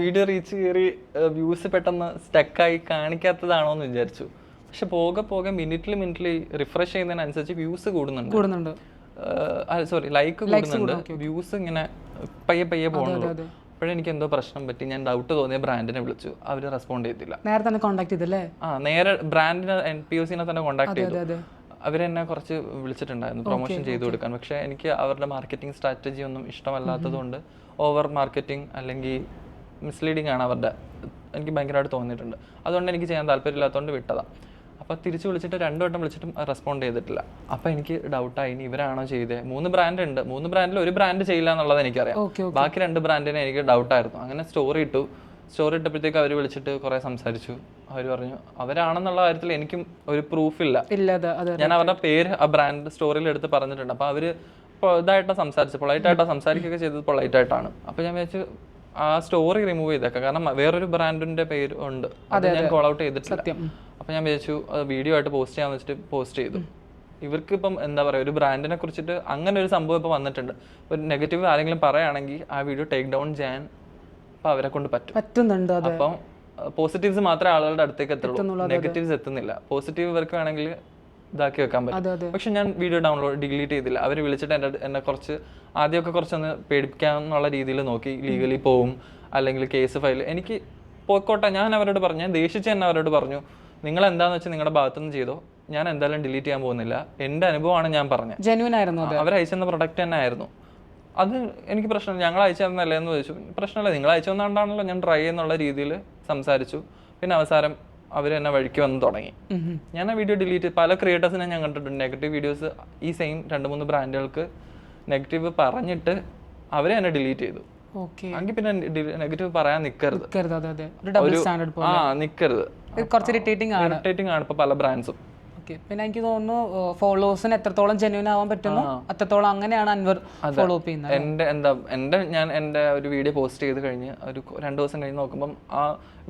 വീഡിയോ റീച്ച് കയറി വ്യൂസ് പെട്ടെന്ന് സ്റ്റക്കായി കാണിക്കാത്തതാണോ എന്ന് വിചാരിച്ചു. പക്ഷെ പോകെ മിനിറ്റിൽ റിഫ്രഷ് ചെയ്യുന്നതിനനുസരിച്ച് വ്യൂസ് കൂടുന്നുണ്ട്, സോറി ലൈക്ക് കൂടുന്നുണ്ട്, വ്യൂസ് ഇങ്ങനെ പയ്യെ പോകുന്നുള്ളൂ. അപ്പോഴെനിക്ക് എന്തോ പ്രശ്നം പറ്റി. ഞാൻ ഡൗട്ട് തോന്നിയ ബ്രാൻഡിനെ വിളിച്ചു, അവർ റെസ്പോണ്ട് ചെയ്തില്ല. നേരെ കോൺടാക്ട് ചെയ്തല്ലേ? നേരെ ബ്രാൻഡിനെ NPOCനെ തന്നെ കോൺടാക്ട് ചെയ്തു. അവരെന്നെ കുറച്ച് വിളിച്ചിട്ടുണ്ടായിരുന്നു പ്രൊമോഷൻ ചെയ്തു കൊടുക്കാൻ. പക്ഷേ എനിക്ക് അവരുടെ മാർക്കറ്റിംഗ് സ്ട്രാറ്റജി ഒന്നും ഇഷ്ടമല്ലാത്തതുകൊണ്ട് ഓവർ മാർക്കറ്റിംഗ് അല്ലെങ്കിൽ മിസ്ലീഡിങ് ആണ് അവരുടെ, എനിക്ക് ഭയങ്കരമായിട്ട് തോന്നിയിട്ടുണ്ട്. അതുകൊണ്ട് എനിക്ക് ചെയ്യാൻ താല്പര്യമില്ലാത്തതുകൊണ്ട് വിട്ടതാണ്. അപ്പോൾ തിരിച്ച് വിളിച്ചിട്ട് 2 വട്ടം വിളിച്ചിട്ടും റെസ്പോണ്ട് ചെയ്തിട്ടില്ല. അപ്പോൾ എനിക്ക് ഡൗട്ടായി, ഇനി ഇവരാണോ ചെയ്തത്? 3 ബ്രാൻഡ് ഉണ്ട്, 3 ബ്രാൻഡിൽ ഒരു ബ്രാൻഡ് ചെയ്യില്ല എന്നുള്ളത് എനിക്കറിയാം. ബാക്കി 2 ബ്രാൻഡിനെ എനിക്ക് ഡൗട്ടായിരുന്നു. അങ്ങനെ സ്റ്റോറി ഇട്ടപ്പോഴത്തേക്ക് അവർ വിളിച്ചിട്ട് കുറേ സംസാരിച്ചു. അവർ പറഞ്ഞു അവരാണെന്നുള്ള കാര്യത്തിൽ എനിക്കും ഒരു പ്രൂഫില്ല. ഞാൻ അവരുടെ പേര് ആ ബ്രാൻഡ് സ്റ്റോറിയിൽ എടുത്ത് പറഞ്ഞിട്ടുണ്ട്. അപ്പോൾ അവർ ഇതായിട്ടാണ് സംസാരിച്ചത്, പൊളൈറ്റായിട്ടാണ് സംസാരിക്കുകയൊക്കെ ചെയ്തത്, പൊളൈറ്റായിട്ടാണ്. അപ്പോൾ ഞാൻ വിചാരിച്ചു ആ സ്റ്റോറി റിമൂവ് ചെയ്തേക്കാം, കാരണം വേറൊരു ബ്രാൻഡിന്റെ പേര് ഉണ്ട്, അത് ഞാൻ കോൾ ഔട്ട് ചെയ്തിട്ടില്ല. അപ്പോൾ ഞാൻ വിചാരിച്ചു അത് വീഡിയോ ആയിട്ട് പോസ്റ്റ് ചെയ്യാന്ന് വെച്ചിട്ട് പോസ്റ്റ് ചെയ്തു. ഇവർക്ക് ഇപ്പം എന്താ പറയുക, ഒരു ബ്രാൻഡിനെ കുറിച്ചിട്ട് അങ്ങനെ ഒരു സംഭവം ഇപ്പോൾ വന്നിട്ടുണ്ട്. ഒരു നെഗറ്റീവ് ആരെങ്കിലും പറയുകയാണെങ്കിൽ ആ വീഡിയോ ടേക്ക് ഡൗൺ ചെയ്യാൻ അപ്പോൾ അവരെ കൊണ്ട് പറ്റുന്നുണ്ട്. അപ്പം പോസിറ്റീവ്സ് മാത്രമേ ആളുകളുടെ അടുത്തേക്ക് എത്തുള്ളൂ, നെഗറ്റീവ്സ് എത്തുന്നില്ല. പോസിറ്റീവ് ഇവർക്ക് വേണമെങ്കിൽ ഇതാക്കി വെക്കാൻ പറ്റും. പക്ഷെ ഞാൻ വീഡിയോ ഡിലീറ്റ് ചെയ്തില്ല. അവർ വിളിച്ചിട്ട് എന്നെ കുറച്ച് ആദ്യമൊക്കെ കുറച്ചൊന്ന് പേടിപ്പിക്കാന്നുള്ള രീതിയിൽ നോക്കി, ലീഗലി പോവും അല്ലെങ്കിൽ കേസ് ഫയൽ. എനിക്ക് പോയിക്കോട്ടെ, ഞാൻ അവരോട് പറഞ്ഞു, ഞാൻ ദേഷിച്ച് തന്നെ അവരോട് പറഞ്ഞു, നിങ്ങൾ എന്താണെന്ന് വെച്ചാൽ നിങ്ങളുടെ ഭാഗത്തുനിന്ന് ചെയ്തോ, ഞാൻ എന്തായാലും ഡിലീറ്റ് ചെയ്യാൻ പോകുന്നില്ല. എൻ്റെ അനുഭവമാണ് ഞാൻ പറഞ്ഞത്, ജെന്യൂൻ ആയിരുന്നു. അവർ അയച്ചെന്ന പ്രൊഡക്റ്റ് തന്നെ ആയിരുന്നു. അത് എനിക്ക് പ്രശ്നമില്ല, ഞങ്ങൾ അയച്ചു തന്നല്ലേ എന്ന് ചോദിച്ചു. പ്രശ്നമില്ല, നിങ്ങൾ അയച്ചു തന്നാണ്ടാണല്ലോ ഞാൻ ട്രൈ എന്നുള്ള രീതിയിൽ സംസാരിച്ചു. പിന്നെ അവസാനം അവർ എന്നെ വഴിക്ക് വന്ന് തുടങ്ങി. ഞാൻ ആ വീഡിയോ ഡിലീറ്റ്, പല ക്രിയേറ്റേഴ്സിനെ ഞാൻ കണ്ടിട്ടുണ്ട് നെഗറ്റീവ് വീഡിയോസ് ഈ സെയിം 2-3 ബ്രാൻഡുകൾക്ക് നെഗറ്റീവ് പറഞ്ഞിട്ട് അവരെ എന്നെ ഡിലീറ്റ് ചെയ്തു. എങ്കിൽ പിന്നെ നെഗറ്റീവ് പറയാൻ നിൽക്കരുത്, നിൽക്കരുത്. ഇറിറ്റേറ്റിംഗ് ആണ് ഇപ്പൊ പല ബ്രാൻഡ്സും. പിന്നെ എനിക്ക് തോന്നുന്നു ഫോളോവേഴ്സിന് എത്രത്തോളം ജെന്യൂൻ ആവാൻ പറ്റുന്നു അത്രത്തോളം അങ്ങനെയാണ് അൻവർ ഫോളോ അപ്പ് ചെയ്യുന്നത്. ഞാൻ എൻ്റെ ഒരു വീഡിയോ പോസ്റ്റ് ചെയ്ത് കഴിഞ്ഞ് ഒരു 2 ദിവസം കഴിഞ്ഞ് നോക്കുമ്പോൾ ആ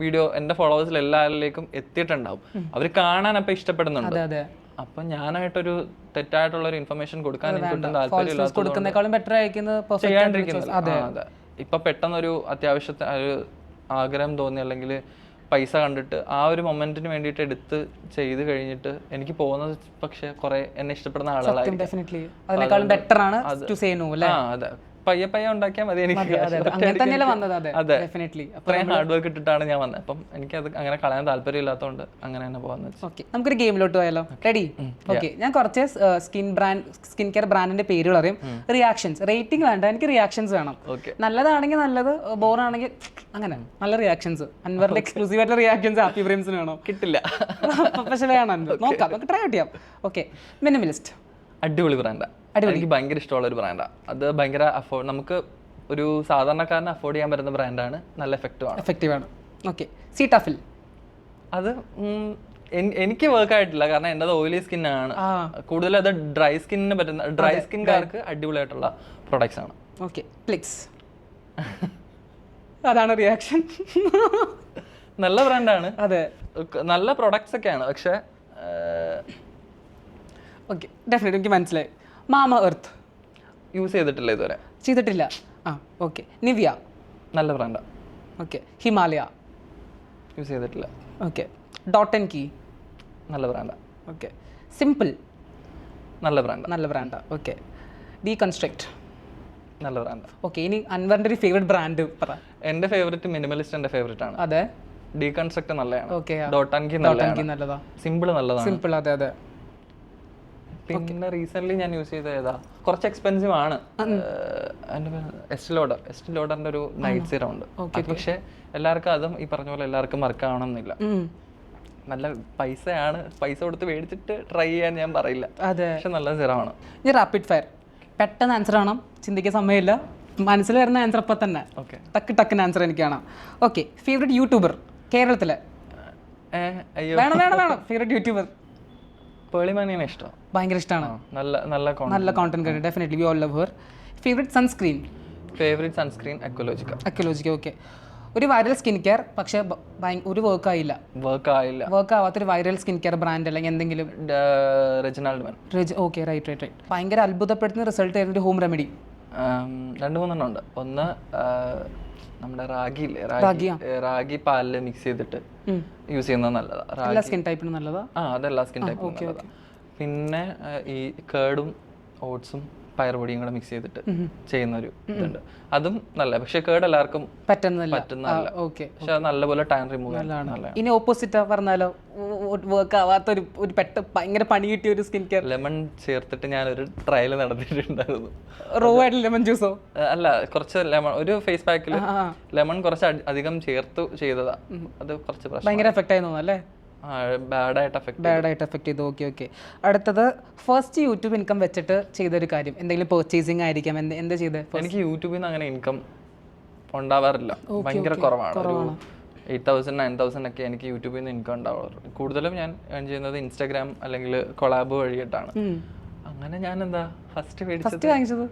വീഡിയോ എൻ്റെ ഫോളോവേഴ്സിൽ എല്ലാവരിലേക്കും എത്തിയിട്ടുണ്ടാവും. അവർ കാണാൻ അപ്പം ഇഷ്ടപ്പെടുന്നുണ്ട്. അപ്പൊ ഞാനായിട്ടൊരു തെറ്റായിട്ടുള്ള ഒരു ഇൻഫർമേഷൻ കൊടുക്കാൻ എനിക്ക് താല്പര്യമില്ലാത്തതുകൊണ്ട് ഇപ്പൊ പെട്ടെന്നൊരു അത്യാവശ്യത്തെ ഒരു ആഗ്രഹം തോന്നി അല്ലെങ്കിൽ പൈസ കണ്ടിട്ട് ആ ഒരു മൊമെന്റിന് വേണ്ടിയിട്ട് എടുത്ത് ചെയ്ത് കഴിഞ്ഞിട്ട് എനിക്ക് പോകുന്നത് പക്ഷെ കുറെ എന്നെ ഇഷ്ടപ്പെടുന്ന ആളുകളായിരിക്കും. അതെ, പയ്യെ പയ്യെ ഉണ്ടാക്കിയാൽ മതി എനിക്ക് അങ്ങനെ തന്നെയല്ലേ വന്നത്. അതെ, ഡെഫിനറ്റ്ലി. അത്രയും ഹാർഡ് വർക്ക് ഇട്ടിട്ടാണ് ഞാൻ വന്നത്. അപ്പം എനിക്കത് അങ്ങനെ കളയാൻ താല്പര്യം ഇല്ലാത്തതുകൊണ്ട് അങ്ങനെ തന്നെ പോകാന്ന് വെച്ചു. ഓക്കെ, നമുക്കൊരു ഗെയിമിലോട്ട് പോയാലോ? റെഡി? ഓക്കെ, ഞാൻ കുറച്ച് സ്കിൻ കെയർ ബ്രാൻഡിന്റെ പേരുകൾ അറിയും. റിയാക്ഷൻസ്, റേറ്റിംഗ് വേണ്ട, എനിക്ക് റിയാക്ഷൻസ് വേണം. നല്ലതാണെങ്കിൽ നല്ലത്, ബോറാണെങ്കിൽ അങ്ങനെ നല്ല റിയാക്ഷൻസ്. അൻവറിന്റെ എക്സ്ക്ലൂസീവ് ആയിട്ടുള്ള റിയാക്ഷൻസ് ഹാപ്പി ഫ്രെയിംസിന് വേണം. കിട്ടില്ല പക്ഷെ വേണം അൻവർ, നോക്കാം, നമുക്ക് ട്രൈ ഔട്ട് ചെയ്യാം. ഓക്കെ, മിനിമലിസ്റ്റ് അടിപൊളി ബ്രാൻഡാ, എനിക്ക് ഭയങ്കര ഇഷ്ടമുള്ള ഒരു ബ്രാൻഡാ. അത് ഭയങ്കര നമുക്ക് ഒരു സാധാരണക്കാരന് അഫോർഡ് ചെയ്യാൻ പറ്റുന്ന ബ്രാൻഡാണ്, നല്ല എഫക്റ്റീവ് ആണ്. ഓക്കെ, സീറ്റാഫിൽ. അത് എനിക്ക് വർക്ക് ആയിട്ടില്ല, കാരണം എൻ്റെ ഓയിലി സ്കിൻ ആണ്. കൂടുതലും അത് ഡ്രൈ സ്കിന്നിന് പറ്റുന്ന, ഡ്രൈ സ്കിൻകാർക്ക് അടിപൊളിയായിട്ടുള്ള പ്രൊഡക്ട്സ് ആണ്. ഓക്കെ, പ്ലിക്സ്. അതാണ് റിയാക്ഷൻ. നല്ല ബ്രാൻഡാണ്, അതെ, നല്ല പ്രൊഡക്ട്സ് ഒക്കെയാണ്. പക്ഷേ ഓക്കെ, ഡെഫിനറ്റ് എനിക്ക് മനസ്സിലായി. മാമ എർത്ത് യൂസ് ചെയ്തിട്ടില്ല ഇതുവരെ. ചെയ്തിട്ടില്ല. ആ, ഓക്കെ. നിവിയ. നല്ല ബ്രാൻഡാണ്. ഓക്കെ. ഹിമാലയ. യൂസ് ചെയ്തിട്ടില്ല. ഓക്കെ. Dot and key. നല്ല ബ്രാൻഡാണ്. ഓക്കെ. സിമ്പിൾ. നല്ല ബ്രാൻഡാണ്. ഓക്കെ. ഡീകൺസ്ട്രക്ട്. നല്ല ബ്രാൻഡാണ്. ഓക്കെ, ഇനി അൻവറിന്റെ ഒരു ഫേവറേറ്റ് ബ്രാൻഡ് പറ. എൻ്റെ ഫേവറേറ്റ് മിനിമലിസ്റ്റ് എൻ്റെ ഫേവറേറ്റ് ആണ്. അതെ, ഡീകൺസ്ട്രക്ട് നല്ലതാണ്. ഓക്കെ. ഡോട്ട് ആൻഡ് കീ നല്ലതാ. സിമ്പിൾ നല്ലതാണ്. സിമ്പിൾ, അതെ. പിന്നെ റീസെന്റ് ഞാൻ യൂസ് ചെയ്ത ഏതാ, കുറച്ച് എക്സ്പെൻസീവ് ആണ്. എസ്റ്റി ലോഡറിന്റെ ഒരു നൈറ്റ് സീറം ഉണ്ട്. പക്ഷെ എല്ലാവർക്കും അതും ഈ പറഞ്ഞ പോലെ എല്ലാവർക്കും വർക്ക് ആവണമെന്നില്ല. നല്ല പൈസയാണ്, പൈസ കൊടുത്ത് മേടിച്ചിട്ട് ട്രൈ ചെയ്യാൻ ഞാൻ പറയില്ല, പക്ഷെ നല്ല സീറമാണ്. ഇനി റാപ്പിഡ് ഫയർ, പെട്ടെന്ന് ആൻസർ ആണോ, ചിന്തിക്കാൻ സമയമില്ല, മനസ്സിൽ വരുന്ന ആൻസർ അപ്പം തന്നെ. ടക്കിന് ആൻസർ എനിക്ക് കാണാം. ഓക്കെ, ഫേവറേറ്റ് യൂട്യൂബർ കേരളത്തിലെ? വേണം. Favourite YouTuber? പേളിമാനിയാണ് ഇഷ്ടം, ഭയങ്കര ഇഷ്ടമാണ്. നല്ല content, definitely we all love her. Favourite sunscreen? Aqualogica. Okay. ഒരു വൈറൽ സ്കിൻ കെയർ പക്ഷെ ഒരു വർക്ക് ആവാത്തൊരു വൈറൽ സ്കിൻ കെയർ ബ്രാൻഡ് അല്ലെങ്കിൽ എന്തെങ്കിലും? Okay, right. ഭയങ്കര അത്ഭുതപ്പെടുത്തുന്ന റിസൾട്ട് ആയിരുന്നു ഒരു ഹോം റെമഡി. 2-3 ഉണ്ട്. ഒന്ന് നമ്മുടെ റാഗി പാലില് മിക്സ് ചെയ്തിട്ട് യൂസ് ചെയ്യുന്നത് നല്ലതാണ്. എല്ലാ സ്കിൻ ടൈപ്പിനും നല്ലതാ? അതെല്ലാ സ്കിൻ ടൈപ്പിനും. പിന്നെ ഈ കേർഡും ഓട്സും പയറുപൊടിയും കൂടെ മിക്സ് ചെയ്തിട്ട് ചെയ്യുന്ന ഒരു ഇതുണ്ട്, അതും നല്ല. പക്ഷെ കേർഡ് എല്ലാവർക്കും പറ്റുന്നില്ല, പക്ഷെ അത് നല്ലപോലെ ടാൻ റിമൂവ് ചെയ്യാൻ. ഇനി ഓപ്പോസിറ്റ് പറഞ്ഞാലോ, വർക്ക് ആവാത്ത ഒരു ഭയങ്കര പണി കിട്ടിയ ഒരു സ്കിൻ കെയർ? ലെമൺ ചേർത്തിട്ട് ഞാനൊരു ട്രയൽ നടത്തിയിട്ടുണ്ടായിരുന്നു. റോ ആയിട്ട് ലെമൺ ജ്യൂസോ? അല്ല, കുറച്ച് ലെമൺ, ഒരു ഫേസ് പാക്കിൽ ലെമൺ കുറച്ച് അധികം ചേർത്ത് ചെയ്തതാ. അത് കുറച്ച് ഭയങ്കര എഫക്റ്റ് ആയി തോന്നുന്നു അല്ലേ? ബാഡായിട്ട് എഫക്ട് ചെയ്തു. ഓക്കെ. അടുത്തത് ഫസ്റ്റ് യൂട്യൂബ് ഇൻകം വെച്ചിട്ട് ചെയ്തൊരു കാര്യം, എന്തെങ്കിലും പർച്ചേസിങ് ആയിരിക്കാം, എന്താ ചെയ്തത്? എനിക്ക് യൂട്യൂബിൽ നിന്ന് അങ്ങനെ ഇൻകം ഉണ്ടാവാറില്ല, ഭയങ്കര കുറവാണ്. 8,000-9,000 ഒക്കെ എനിക്ക് യൂട്യൂബിൽ നിന്ന് ഇൻകം ഉണ്ടാവാറുള്ളൂ. കൂടുതലും ഞാൻ ഏൺ ചെയ്യുന്നത് ഇൻസ്റ്റാഗ്രാം അല്ലെങ്കിൽ കൊളാബ് വഴിയിട്ടാണ്. അങ്ങനെ ഞാൻ ഫസ്റ്റ് വാങ്ങിച്ചത്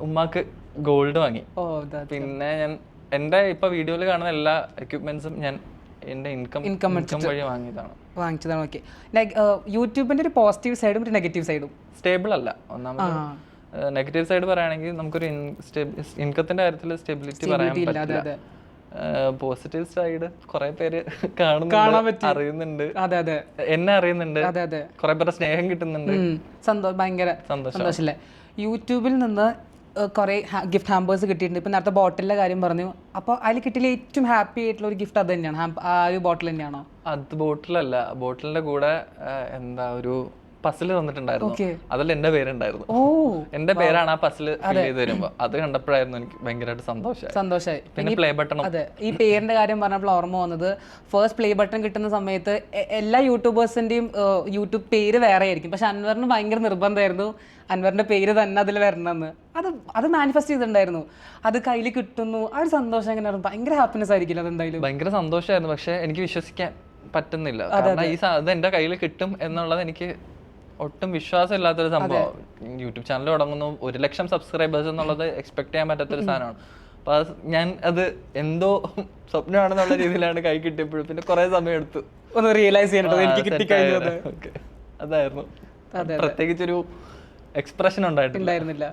ഉമ്മാക്ക് ഗോൾഡ് വാങ്ങി. പിന്നെ ഞാൻ എൻ്റെ ഇപ്പൊ വീഡിയോയിൽ കാണുന്ന എല്ലാ എക്യുപ്മെന്റ്സും ഞാൻ എൻ്റെ ഇൻകം വഴി വാങ്ങിച്ചതാണ്. ഓക്കെ. ലൈക്ക് യൂട്യൂബിന്റെ ഒരു പോസിറ്റീവ് സൈഡും ഒരു നെഗറ്റീവ് സൈഡും? സ്റ്റേബിൾ അല്ല. ഒന്നാമത് നെഗറ്റീവ് സൈഡ് പറയുകയാണെങ്കിൽ നമുക്കൊരു ഇൻകത്തിന്റെ കാര്യത്തിൽ സ്റ്റെബിലിറ്റി പറയാൻ പറ്റില്ല. പോസിറ്റീവ് സൈഡ് കുറെ പേര് അറിയുന്നുണ്ട്, എന്നെ അറിയുന്നുണ്ട്, കുറെ പേരുടെ സ്നേഹം കിട്ടുന്നുണ്ട്, ഭയങ്കര സന്തോഷമല്ലേ? യൂട്യൂബിൽ നിന്ന് കുറെ ഗിഫ്റ്റ് ഹാമ്പേഴ്സ് കിട്ടിയിട്ടുണ്ട്. ഇപ്പം നേരത്തെ ബോട്ടിലിന്റെ കാര്യം പറഞ്ഞു, അപ്പോൾ അതിൽ കിട്ടിയ ഏറ്റവും ഹാപ്പി ആയിട്ടുള്ള ഒരു ഗിഫ്റ്റ് അത് തന്നെയാണ്? ആ ഒരു ബോട്ടിൽ തന്നെയാണോ? അത് ബോട്ടിലല്ല, ബോട്ടിലിന്റെ കൂടെ ഒരു പസിൽ തന്നിട്ടുണ്ടായിരുന്നു, അതിൽ എന്റെ പേരുണ്ടായിരുന്നു. എന്റെ പേരാണ് ആ പസിൽ ഫിൽ ചെയ്ത് വരുമ്പോ. അത് കണ്ടപ്പോഴായിരുന്നു എനിക്ക് ഭയങ്കരമായിട്ട് സന്തോഷമായി. പിന്നെ പ്ലേ ബട്ടൺ. അതെ, ഈ പേരിന്റെ കാര്യം പറഞ്ഞപ്പോൾ ഓർമ്മ വന്നത്, ഫസ്റ്റ് പ്ലേ ബട്ടൺ കിട്ടുന്ന സമയത്ത് എല്ലാ യൂട്യൂബേഴ്സിന്റെയും യൂട്യൂബ് പേര് വേറെ ആയിരിക്കും, പക്ഷെ അൻവറിന് ഭയങ്കര നിർബന്ധമായിരുന്നു അൻവറിന്റെ പേര് തന്നെ അതിൽ വരണമെന്ന്. അത് മാനിഫെസ്റ്റ് ചെയ്തിട്ടുണ്ടായിരുന്നു. അത് കയ്യിൽ കിട്ടുന്നു, ആ ഒരു സന്തോഷം എങ്ങനെയായിരുന്നു? ഭയങ്കര ഹാപ്പിനെസ് ആയിരിക്കില്ല അതെന്തായാലും? ഭയങ്കര സന്തോഷമായിരുന്നു, പക്ഷെ എനിക്ക് വിശ്വസിക്കാൻ പറ്റുന്നില്ല. കാരണം ഇത് എന്റെ കയ്യിൽ കിട്ടും എന്നുള്ളത് എനിക്ക് ഒട്ടും വിശ്വാസം ഇല്ലാത്തൊരു സംഭവം. യൂട്യൂബ് ചാനൽ തുടങ്ങുന്നു, 1,00,000 സബ്സ്ക്രൈബേഴ്സ് എന്നുള്ളത് എക്സ്പെക്ട് ചെയ്യാൻ പറ്റാത്തൊരു സാധനമാണ്. അപ്പൊ ഞാൻ അത് എന്തോ സ്വപ്നമാണെന്നുള്ള രീതിയിലാണ് കൈ കിട്ടിയപ്പോഴും. പിന്നെ കുറെ സമയം എടുത്തു ഒന്ന് റിയലൈസ് ചെയ്യാൻ എനിക്ക് കിട്ടിക്കഴിഞ്ഞത്. അതായിരുന്നു, പ്രത്യേകിച്ചൊരു എക്സ്പ്രഷൻ ഉണ്ടായിരുന്നില്ല.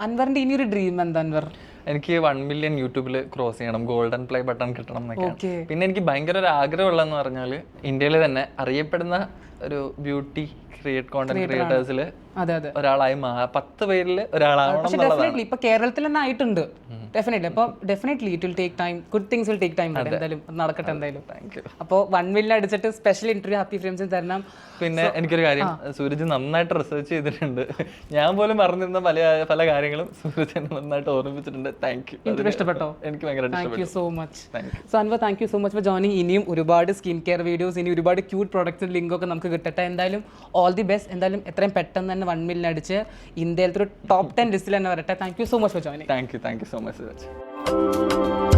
അൻവറിന്റെ ഇനിയൊരു ഡ്രീം എന്താ അൻവർ? എനിക്ക് 1 മില്യൺ യൂട്യൂബിൽ ക്രോസ് ചെയ്യണം, ഗോൾഡൻ പ്ലേ ബട്ടൺ കിട്ടണം എന്നൊക്കെയാണ്. പിന്നെ എനിക്ക് ഭയങ്കര ഒരു ആഗ്രഹമുള്ളതെന്ന് പറഞ്ഞാൽ ഇന്ത്യയിൽ തന്നെ അറിയപ്പെടുന്ന ഒരു ബ്യൂട്ടി കോണ്ടന്റ് ക്രിയേറ്റേഴ്സിൽ അതെ അതെ ഒരാളായി 10 പേരിൽ ഒരാളാവണം പക്ഷെ ഡെഫിനറ്റ്ലി ഇപ്പൊ കേരളത്തിൽ തന്നെ ആയിട്ടുണ്ട് ഡെഫിനറ്റ്ലി. അപ്പോൾ definitely it will take time, good things will take time. എന്തായാലും നടക്കട്ടെ എന്തായാലും. അപ്പോൾ 1 million അടിച്ചിട്ട് സ്പെഷ്യൽ ഇന്റർവ്യൂ ഹാപ്പി ഫ്രെയിംസിന് തരണം. പിന്നെ എനിക്കൊരു കാര്യം, സൂരജ് നന്നായിട്ട് റിസർച്ച് ചെയ്തിട്ടുണ്ട്. ഞാൻ പോലും പറഞ്ഞിരുന്ന പല കാര്യങ്ങളും സൂരജ് എന്നെ നന്നായിട്ട് ഓർമ്മിപ്പിച്ചിട്ടുണ്ട്. Thank you. ഇന്റർവ്യൂ ഇഷ്ടപ്പെട്ടോ? എനിക്ക് ഭയങ്കര thank you so much. So Anwar, thank you so much for joining. ഇനിയും ഒരുപാട് സ്കിൻ കെയർ വീഡിയോസ്, ഇനി ഒരുപാട് ക്യൂട്ട് പ്രോഡക്റ്റ്സിന് ലിങ്കൊക്കെ നമുക്ക് കിട്ടട്ടെ. എന്തായാലും ഓൾ ദി ബെസ്റ്റ്. എന്തായാലും എത്രയും പെട്ടെന്ന് തന്നെ 1 million അടിച്ച് ഇന്ത്യയിലത്തെ ഒരു ടോപ്പ് 10 ലിസ്റ്റിൽ തന്നെ വരട്ടെ. Thank you so much for joining. Thank you so much Sooraj.